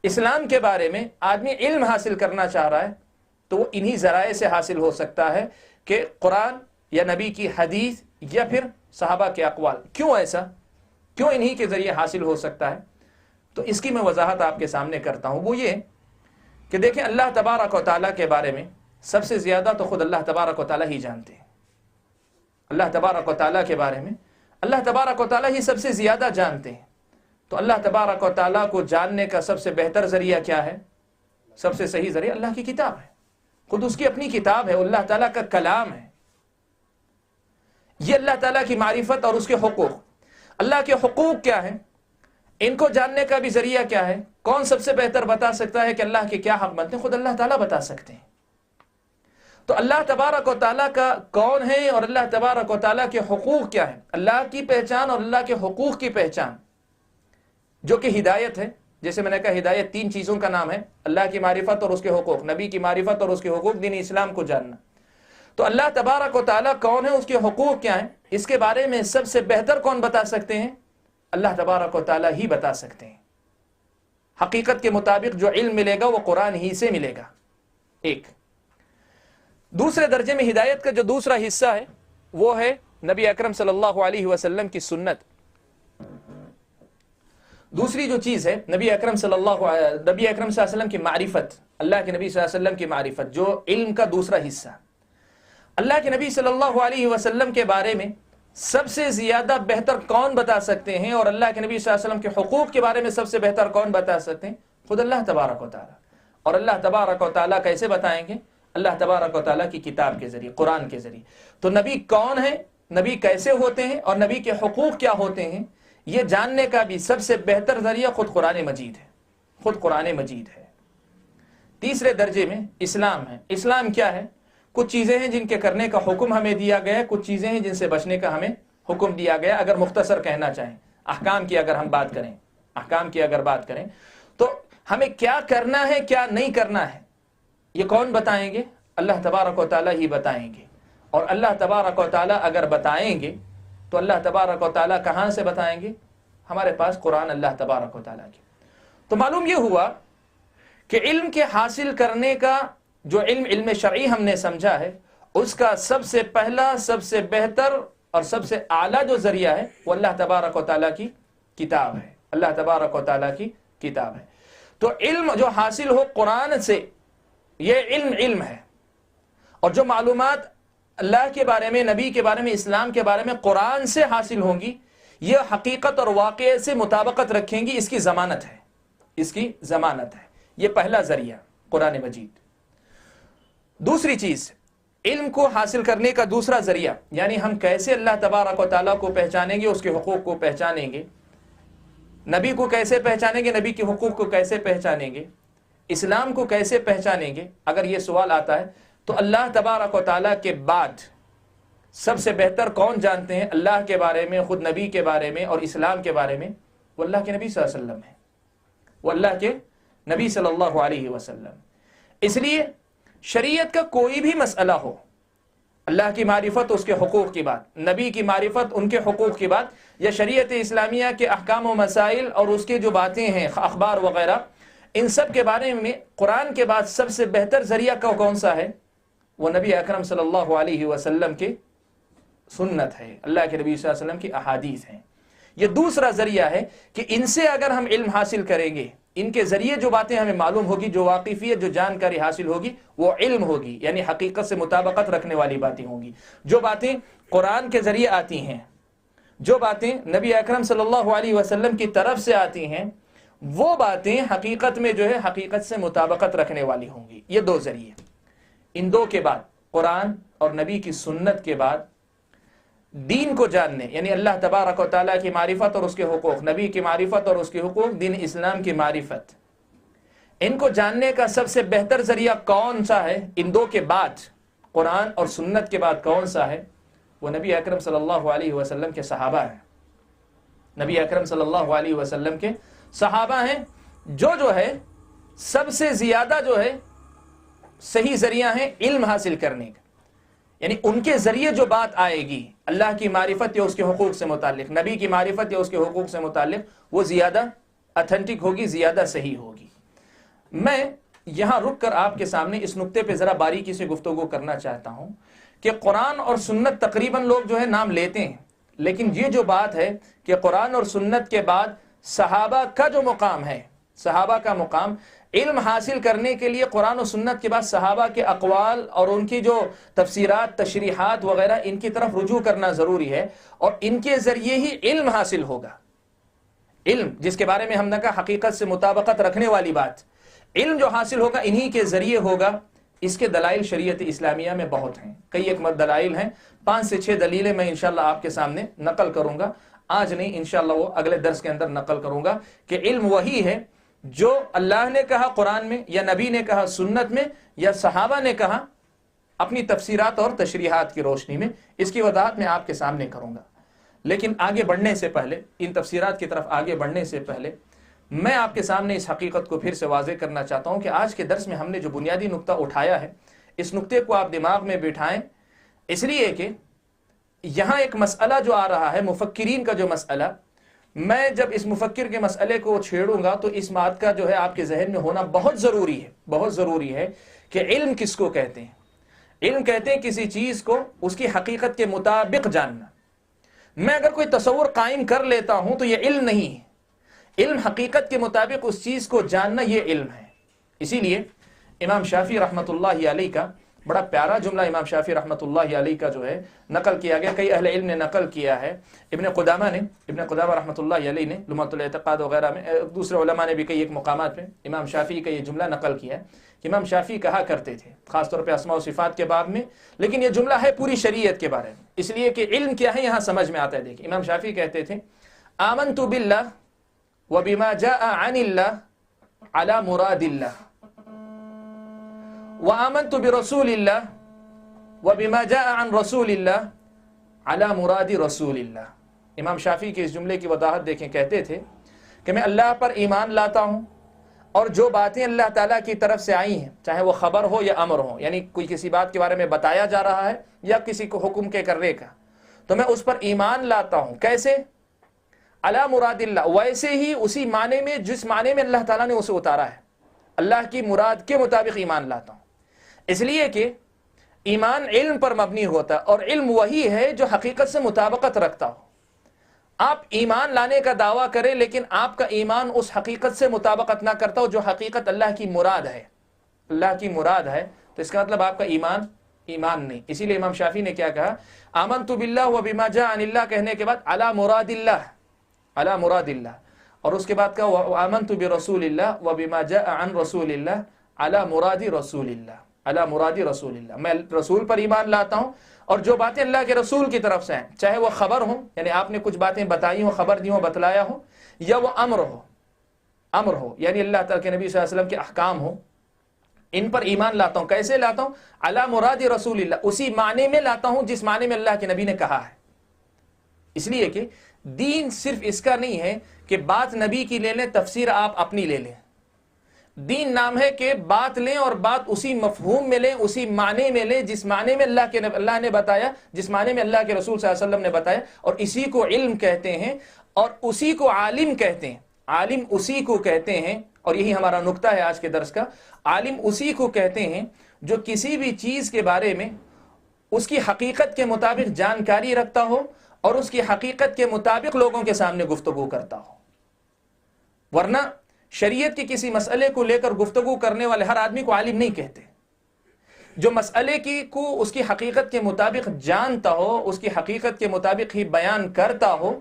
اسلام کے بارے میں آدمی علم حاصل کرنا چاہ رہا ہے، تو وہ انہی ذرائع سے حاصل ہو سکتا ہے کہ قرآن یا نبی کی حدیث یا پھر صحابہ کے اقوال۔ کیوں ایسا؟ کیوں انہی کے ذریعے حاصل ہو سکتا ہے؟ تو اس کی میں وضاحت آپ کے سامنے کرتا ہوں۔ وہ یہ کہ دیکھیں، اللہ تبارک و تعالیٰ کے بارے میں سب سے زیادہ تو خود اللہ تبارک و تعالیٰ ہی جانتے ہیں۔ اللہ تبارک و تعالیٰ کے بارے میں اللہ تبارک و تعالیٰ ہی سب سے زیادہ جانتے ہیں۔ تو اللہ تبارک و تعالیٰ کو جاننے کا سب سے بہتر ذریعہ کیا ہے؟ سب سے صحیح ذریعہ اللہ کی کتاب ہے، خود اس کی اپنی کتاب ہے، اللہ تعالیٰ کا کلام ہے۔ یہ اللہ تعالیٰ کی معرفت اور اس کے حقوق، اللہ کے حقوق کیا ہیں، ان کو جاننے کا بھی ذریعہ کیا ہے؟ کون سب سے بہتر بتا سکتا ہے کہ اللہ کے کیا حق بنتے ہیں؟ خود اللہ تعالیٰ بتا سکتے ہیں۔ تو اللہ تبارک و تعالیٰ کا کون ہے اور اللہ تبارک و تعالیٰ کے حقوق کیا ہے؟ اللہ کی پہچان اور اللہ کے حقوق کی پہچان، جو کہ ہدایت ہے۔ جیسے میں نے کہا ہدایت 3 چیزوں کا نام ہے، اللہ کی معرفت اور اس کے حقوق، نبی کی معرفت اور اس کے حقوق، دین اسلام کو جاننا۔ تو اللہ تبارک و تعالیٰ کون ہے، اس کے حقوق کیا ہیں، اس کے بارے میں سب سے بہتر کون بتا سکتے ہیں؟ اللہ تبارک و تعالیٰ ہی بتا سکتے ہیں. حقیقت کے مطابق جو علم ملے گا وہ قرآن ہی سے ملے گا. ایک دوسرے درجے میں ہدایت کا جو دوسرا حصہ ہے وہ ہے نبی اکرم صلی اللہ علیہ وسلم کی سنت. دوسری جو چیز ہے نبی اکرم صلی اللہ علیہ وسلم کی معرفت، اللہ کے نبی صلی اللہ علیہ وسلم کی معرفت، جو علم کا دوسرا حصہ. اللہ کے نبی صلی اللہ علیہ وسلم کے بارے میں سب سے زیادہ بہتر کون بتا سکتے ہیں، اور اللہ کے نبی صلی اللہ علیہ وسلم کے حقوق کے بارے میں سب سے بہتر کون بتا سکتے ہیں؟ خود اللہ تبارک و تعالیٰ. اور اللہ تبارک و تعالیٰ کیسے بتائیں گے؟ اللہ تبارک و تعالیٰ کی کتاب کے ذریعے، قرآن کے ذریعے. تو نبی کون ہے، نبی کیسے ہوتے ہیں، اور نبی کے حقوق کیا ہوتے ہیں، یہ جاننے کا بھی سب سے بہتر ذریعہ خود قرآن مجید ہے. خود قرآن مجید ہے. تیسرے درجے میں اسلام ہے. اسلام کیا ہے؟ کچھ چیزیں ہیں جن کے کرنے کا حکم ہمیں دیا گیا ہے، کچھ چیزیں ہیں جن سے بچنے کا ہمیں حکم دیا گیا. اگر مختصر کہنا چاہیں، احکام کی اگر ہم بات کریں، احکام کی اگر بات کریں تو ہمیں کیا کرنا ہے کیا نہیں کرنا ہے، یہ کون بتائیں گے؟ اللہ تبارک و تعالیٰ ہی بتائیں گے. اور اللہ تبارک و تعالیٰ اگر بتائیں گے تو اللہ تبارک و تعالیٰ کہاں سے بتائیں گے؟ ہمارے پاس قرآن اللہ تبارک و تعالیٰ کی. تو معلوم یہ ہوا کہ علم کے حاصل کرنے کا جو علم شرعی ہم نے سمجھا ہے، اس کا سب سے پہلا، سب سے بہتر اور سب سے اعلیٰ جو ذریعہ ہے وہ اللہ تبارک و تعالیٰ کی کتاب ہے. اللہ تبارک و تعالیٰ کی کتاب ہے. تو علم جو حاصل ہو قرآن سے، یہ علم ہے. اور جو معلومات اللہ کے بارے میں، نبی کے بارے میں، اسلام کے بارے میں قرآن سے حاصل ہوں گی، یہ حقیقت اور واقعے سے مطابقت رکھیں گی. اس کی ضمانت ہے، اس کی ضمانت ہے. یہ پہلا ذریعہ قرآن مجید. دوسری چیز، علم کو حاصل کرنے کا دوسرا ذریعہ، یعنی ہم کیسے اللہ تبارک و تعالیٰ کو پہچانیں گے، اس کے حقوق کو پہچانیں گے. نبی کو کیسے پہچانیں گے، نبی کے حقوق کو کیسے پہچانیں گے، اسلام کو کیسے پہچانیں گے. اگر یہ سوال آتا ہے تو اللہ تبارک و تعالیٰ کے بعد سب سے بہتر کون جانتے ہیں اللہ کے بارے میں، خود نبی کے بارے میں اور اسلام کے بارے میں؟ وہ اللہ کے نبی صلی اللہ علیہ وسلم ہے. وہ اللہ کے نبی صلی اللہ علیہ وسلم. اس لیے شریعت کا کوئی بھی مسئلہ ہو، اللہ کی معرفت اس کے حقوق کی بات، نبی کی معرفت ان کے حقوق کی بات، یا شریعت اسلامیہ کے احکام و مسائل اور اس کے جو باتیں ہیں، اخبار وغیرہ، ان سب کے بارے میں قرآن کے بعد سب سے بہتر ذریعہ کون سا ہے؟ وہ نبی اکرم صلی اللہ علیہ وسلم کی سنت ہے، اللہ کے نبی صلی اللہ علیہ وسلم کی احادیث ہیں. یہ دوسرا ذریعہ ہے کہ ان سے اگر ہم علم حاصل کریں گے، ان کے ذریعے جو باتیں ہمیں معلوم ہوگی، جو واقفیت، جو جانکاری حاصل ہوگی، وہ علم ہوگی، یعنی حقیقت سے مطابقت رکھنے والی باتیں ہوں گی. جو باتیں قرآن کے ذریعے آتی ہیں، جو باتیں نبی اکرم صلی اللہ علیہ وسلم کی طرف سے آتی ہیں، وہ باتیں حقیقت میں جو ہے حقیقت سے مطابقت رکھنے والی ہوں گی. یہ دو ذریعے. ان دو کے بعد، قرآن اور نبی کی سنت کے بعد، دین کو جاننے، یعنی اللہ تبارک و تعالیٰ کی معرفت اور اس کے حقوق، نبی کی معرفت اور اس کے حقوق، دین اسلام کی معرفت، ان کو جاننے کا سب سے بہتر ذریعہ کون سا ہے؟ ان دو کے بعد، قرآن اور سنت کے بعد کون سا ہے؟ وہ نبی اکرم صلی اللہ علیہ وسلم کے صحابہ ہیں. نبی اکرم صلی اللہ علیہ وسلم کے صحابہ ہیں، جو ہے سب سے زیادہ جو ہے صحیح ذریعہ ہیں علم حاصل کرنے کا. یعنی ان کے ذریعے جو بات آئے گی اللہ کی معرفت یا اس کے حقوق سے متعلق، نبی کی معرفت یا اس کے حقوق سے متعلق، وہ زیادہ اتھینٹک ہوگی، زیادہ صحیح ہوگی. میں یہاں رک کر آپ کے سامنے اس نقطے پہ ذرا باریکی سے گفتگو کرنا چاہتا ہوں کہ قرآن اور سنت تقریباً لوگ جو ہے نام لیتے ہیں، لیکن یہ جو بات ہے کہ قرآن اور سنت کے بعد صحابہ کا جو مقام ہے، صحابہ کا مقام، علم حاصل کرنے کے لیے قرآن و سنت کے بعد صحابہ کے اقوال اور ان کی جو تفسیرات، تشریحات وغیرہ، ان کی طرف رجوع کرنا ضروری ہے، اور ان کے ذریعے ہی علم حاصل ہوگا. علم جس کے بارے میں ہم نے کہا حقیقت سے مطابقت رکھنے والی بات، علم جو حاصل ہوگا انہی کے ذریعے ہوگا. اس کے دلائل شریعت اسلامیہ میں بہت ہیں، کئی ایک دلائل ہیں، 5 سے 6 دلیلیں میں انشاءاللہ آپ کے سامنے نقل کروں گا. آج نہیں، انشاءاللہ وہ اگلے درس کے اندر نقل کروں گا کہ علم وہی ہے جو اللہ نے کہا قرآن میں، یا نبی نے کہا سنت میں، یا صحابہ نے کہا اپنی تفسیرات اور تشریحات کی روشنی میں. اس کی وضاحت میں آپ کے سامنے کروں گا. لیکن آگے بڑھنے سے پہلے، ان تفسیرات کی طرف آگے بڑھنے سے پہلے، میں آپ کے سامنے اس حقیقت کو پھر سے واضح کرنا چاہتا ہوں کہ آج کے درس میں ہم نے جو بنیادی نقطہ اٹھایا ہے، اس نقطے کو آپ دماغ میں بٹھائیں، اس لیے کہ یہاں ایک مسئلہ جو آ رہا ہے، مفکرین کا جو مسئلہ، میں جب اس مفکر کے مسئلے کو چھیڑوں گا تو اس بات کا جو ہے آپ کے ذہن میں ہونا بہت ضروری ہے کہ علم کس کو کہتے ہیں۔ علم کہتے ہیں کسی چیز کو اس کی حقیقت کے مطابق جاننا۔ میں اگر کوئی تصور قائم کر لیتا ہوں تو یہ علم نہیں ہے۔ علم حقیقت کے مطابق اس چیز کو جاننا، یہ علم ہے۔ اسی لیے امام شافعی رحمۃ اللہ علیہ کا بڑا پیارا جملہ امام شافعی رحمۃ اللہ علیہ کا جو ہے نقل کیا گیا، کئی اہل علم نے نقل کیا ہے۔ ابن قدامہ رحمۃ اللہ علیہ نے لمعۃ الاعتقاد وغیرہ میں، دوسرے علماء نے بھی کئی ایک مقامات میں امام شافعی کا یہ جملہ نقل کیا ہے کہ امام شافعی کہا کرتے تھے، خاص طور پہ اسماء و صفات کے باب میں، لیکن یہ جملہ ہے پوری شریعت کے بارے میں، اس لیے کہ علم کیا ہے یہاں سمجھ میں آتا ہے۔ دیکھیں امام شافعی کہتے تھے آمنت باللہ وبما جاء عن اللہ علی مراد اللہ وآمنت برسول اللہ وبما جاء عن رسول اللہ علی مراد رسول اللہ۔ امام شافعی کے اس جملے کی وضاحت دیکھیں، کہتے تھے کہ میں اللہ پر ایمان لاتا ہوں اور جو باتیں اللہ تعالیٰ کی طرف سے آئی ہیں، چاہے وہ خبر ہو یا امر ہو، یعنی کوئی کسی بات کے بارے میں بتایا جا رہا ہے یا کسی کو حکم کے کرنے کا، تو میں اس پر ایمان لاتا ہوں۔ کیسے؟ علی مراد اللہ، ویسے ہی اسی معنی میں جس معنی میں اللہ تعالیٰ نے اسے اتارا ہے، اللہ کی مراد کے مطابق ایمان لاتا ہوں۔ اس لیے کہ ایمان علم پر مبنی ہوتا ہے، اور علم وہی ہے جو حقیقت سے مطابقت رکھتا ہو۔ آپ ایمان لانے کا دعویٰ کریں لیکن آپ کا ایمان اس حقیقت سے مطابقت نہ کرتا ہو جو حقیقت اللہ کی مراد ہے، اللہ کی مراد ہے، تو اس کا مطلب آپ کا ایمان نہیں۔ اسی لیے امام شافعی نے کیا کہا، آمنت باللہ وبما جاء عن اللہ کہنے کے بعد علی مراد اللہ، اور اس کے بعد کہا آمنت برسول اللہ وبما جاء عن رسول اللہ علی مراد رسول اللہ، علی مراد رسول اللہ، میں رسول پر ایمان لاتا ہوں اور جو باتیں اللہ کے رسول کی طرف سے ہیں، چاہے وہ خبر ہوں، یعنی آپ نے کچھ باتیں بتائی ہوں، خبر دی ہوں، بتلایا ہو، یا وہ امر ہو یعنی اللہ تعالیٰ کے نبی صلی اللہ علیہ وسلم کے احکام ہوں، ان پر ایمان لاتا ہوں۔ کیسے لاتا ہوں؟ علی مراد رسول اللہ، اسی معنی میں لاتا ہوں جس معنی میں اللہ کے نبی نے کہا ہے۔ اس لیے کہ دین صرف اس کا نہیں ہے کہ بات نبی کی لے لیں، تفسیر آپ اپنی لے لیں۔ دین نام ہے کہ بات لیں اور بات اسی مفہوم میں لیں، اسی معنی میں لیں جس معنی میں اللہ نے بتایا، جس معنی میں اللہ کے رسول صلی اللہ علیہ وسلم نے بتایا، اور اسی کو علم کہتے ہیں اور اسی کو عالم کہتے ہیں۔ عالم اسی کو کہتے ہیں، اور یہی ہمارا نقطہ ہے آج کے درس کا، عالم اسی کو کہتے ہیں جو کسی بھی چیز کے بارے میں اس کی حقیقت کے مطابق جانکاری رکھتا ہو اور اس کی حقیقت کے مطابق لوگوں کے سامنے گفتگو کرتا ہو۔ ورنہ شریعت کے کسی مسئلے کو لے کر گفتگو کرنے والے ہر آدمی کو عالم نہیں کہتے۔ جو مسئلے کو اس کی حقیقت کے مطابق جانتا ہو، اس کی حقیقت کے مطابق ہی بیان کرتا ہو،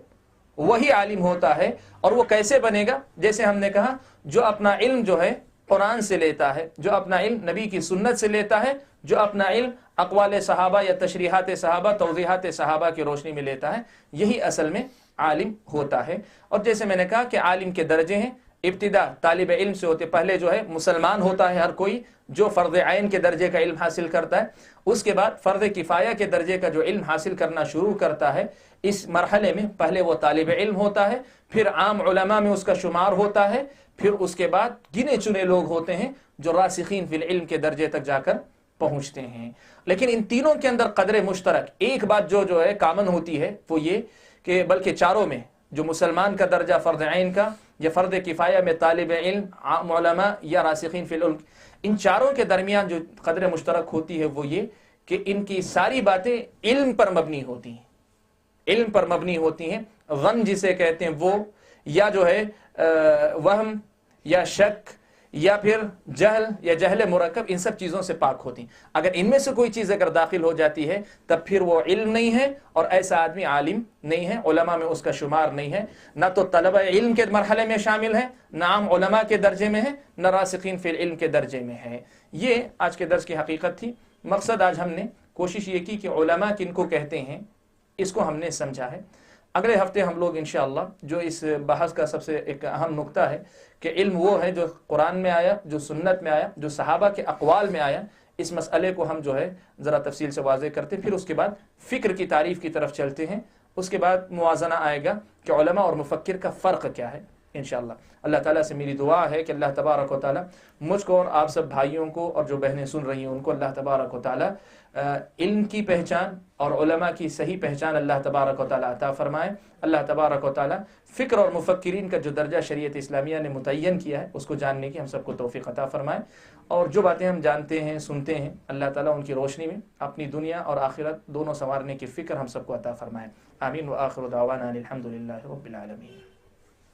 وہی عالم ہوتا ہے۔ اور وہ کیسے بنے گا؟ جیسے ہم نے کہا، جو اپنا علم جو ہے قرآن سے لیتا ہے، جو اپنا علم نبی کی سنت سے لیتا ہے، جو اپنا علم اقوال صحابہ یا تشریحات صحابہ، توضیحات صحابہ کی روشنی میں لیتا ہے، یہی اصل میں عالم ہوتا ہے۔ اور جیسے میں نے کہا کہ عالم کے درجے ہیں، ابتدا طالب علم سے ہوتے، پہلے جو ہے مسلمان ہوتا ہے ہر کوئی جو فرض عین کے درجے کا علم حاصل کرتا ہے، اس کے بعد فرض کفایہ کے درجے کا جو علم حاصل کرنا شروع کرتا ہے، اس مرحلے میں پہلے وہ طالب علم ہوتا ہے، پھر عام علماء میں اس کا شمار ہوتا ہے، پھر اس کے بعد گنے چنے لوگ ہوتے ہیں جو راسخین فی العلم کے درجے تک جا کر پہنچتے ہیں۔ لیکن ان تینوں کے اندر قدر مشترک ایک بات جو ہے کامن ہوتی ہے، وہ یہ کہ بلکہ چاروں میں، جو مسلمان کا درجہ فرض عین کا یا فرض کفایہ میں طالب علم، عام علماء یا راسخین فی العلم، ان چاروں کے درمیان جو قدر مشترک ہوتی ہے وہ یہ کہ ان کی ساری باتیں علم پر مبنی ہوتی ہیں، علم پر مبنی ہوتی ہیں۔ غم جسے کہتے ہیں وہ، یا جو ہے وہم یا شک یا پھر جہل یا جہل مرکب، ان سب چیزوں سے پاک ہوتی ہیں۔ اگر ان میں سے کوئی چیز اگر داخل ہو جاتی ہے تب پھر وہ علم نہیں ہے، اور ایسا آدمی عالم نہیں ہے، علماء میں اس کا شمار نہیں ہے، نہ تو طلبہ علم کے مرحلے میں شامل ہے، نہ عام علماء کے درجے میں ہے، نہ راسخین فی العلم کے درجے میں ہے۔ یہ آج کے درس کی حقیقت تھی۔ مقصد آج ہم نے کوشش یہ کی کہ علماء کن کو کہتے ہیں، اس کو ہم نے سمجھا ہے۔ اگلے ہفتے ہم لوگ انشاءاللہ جو اس بحث کا سب سے ایک اہم نقطہ ہے کہ علم وہ ہے جو قرآن میں آیا، جو سنت میں آیا، جو صحابہ کے اقوال میں آیا، اس مسئلے کو ہم جو ہے ذرا تفصیل سے واضح کرتے ہیں۔ پھر اس کے بعد فکر کی تعریف کی طرف چلتے ہیں۔ اس کے بعد موازنہ آئے گا کہ علماء اور مفکر کا فرق کیا ہے، انشاءاللہ۔ اللہ تعالیٰ سے میری دعا ہے کہ اللہ تبارک و تعالیٰ مجھ کو اور آپ سب بھائیوں کو اور جو بہنیں سن رہی ہیں ان کو اللہ تبارک و تعالیٰ علم کی پہچان اور علماء کی صحیح پہچان اللہ تبارک و تعالیٰ عطا فرمائے۔ اللہ تبارک و تعالیٰ فکر اور مفکرین کا جو درجہ شریعت اسلامیہ نے متعین کیا ہے اس کو جاننے کی ہم سب کو توفیق عطا فرمائے، اور جو باتیں ہم جانتے ہیں سنتے ہیں اللہ تعالیٰ ان کی روشنی میں اپنی دنیا اور آخرت دونوں سنوارنے کی فکر ہم سب کو عطا فرمائے۔ آمین۔ وآخر دعوانا الحمد للہ رب العالمین۔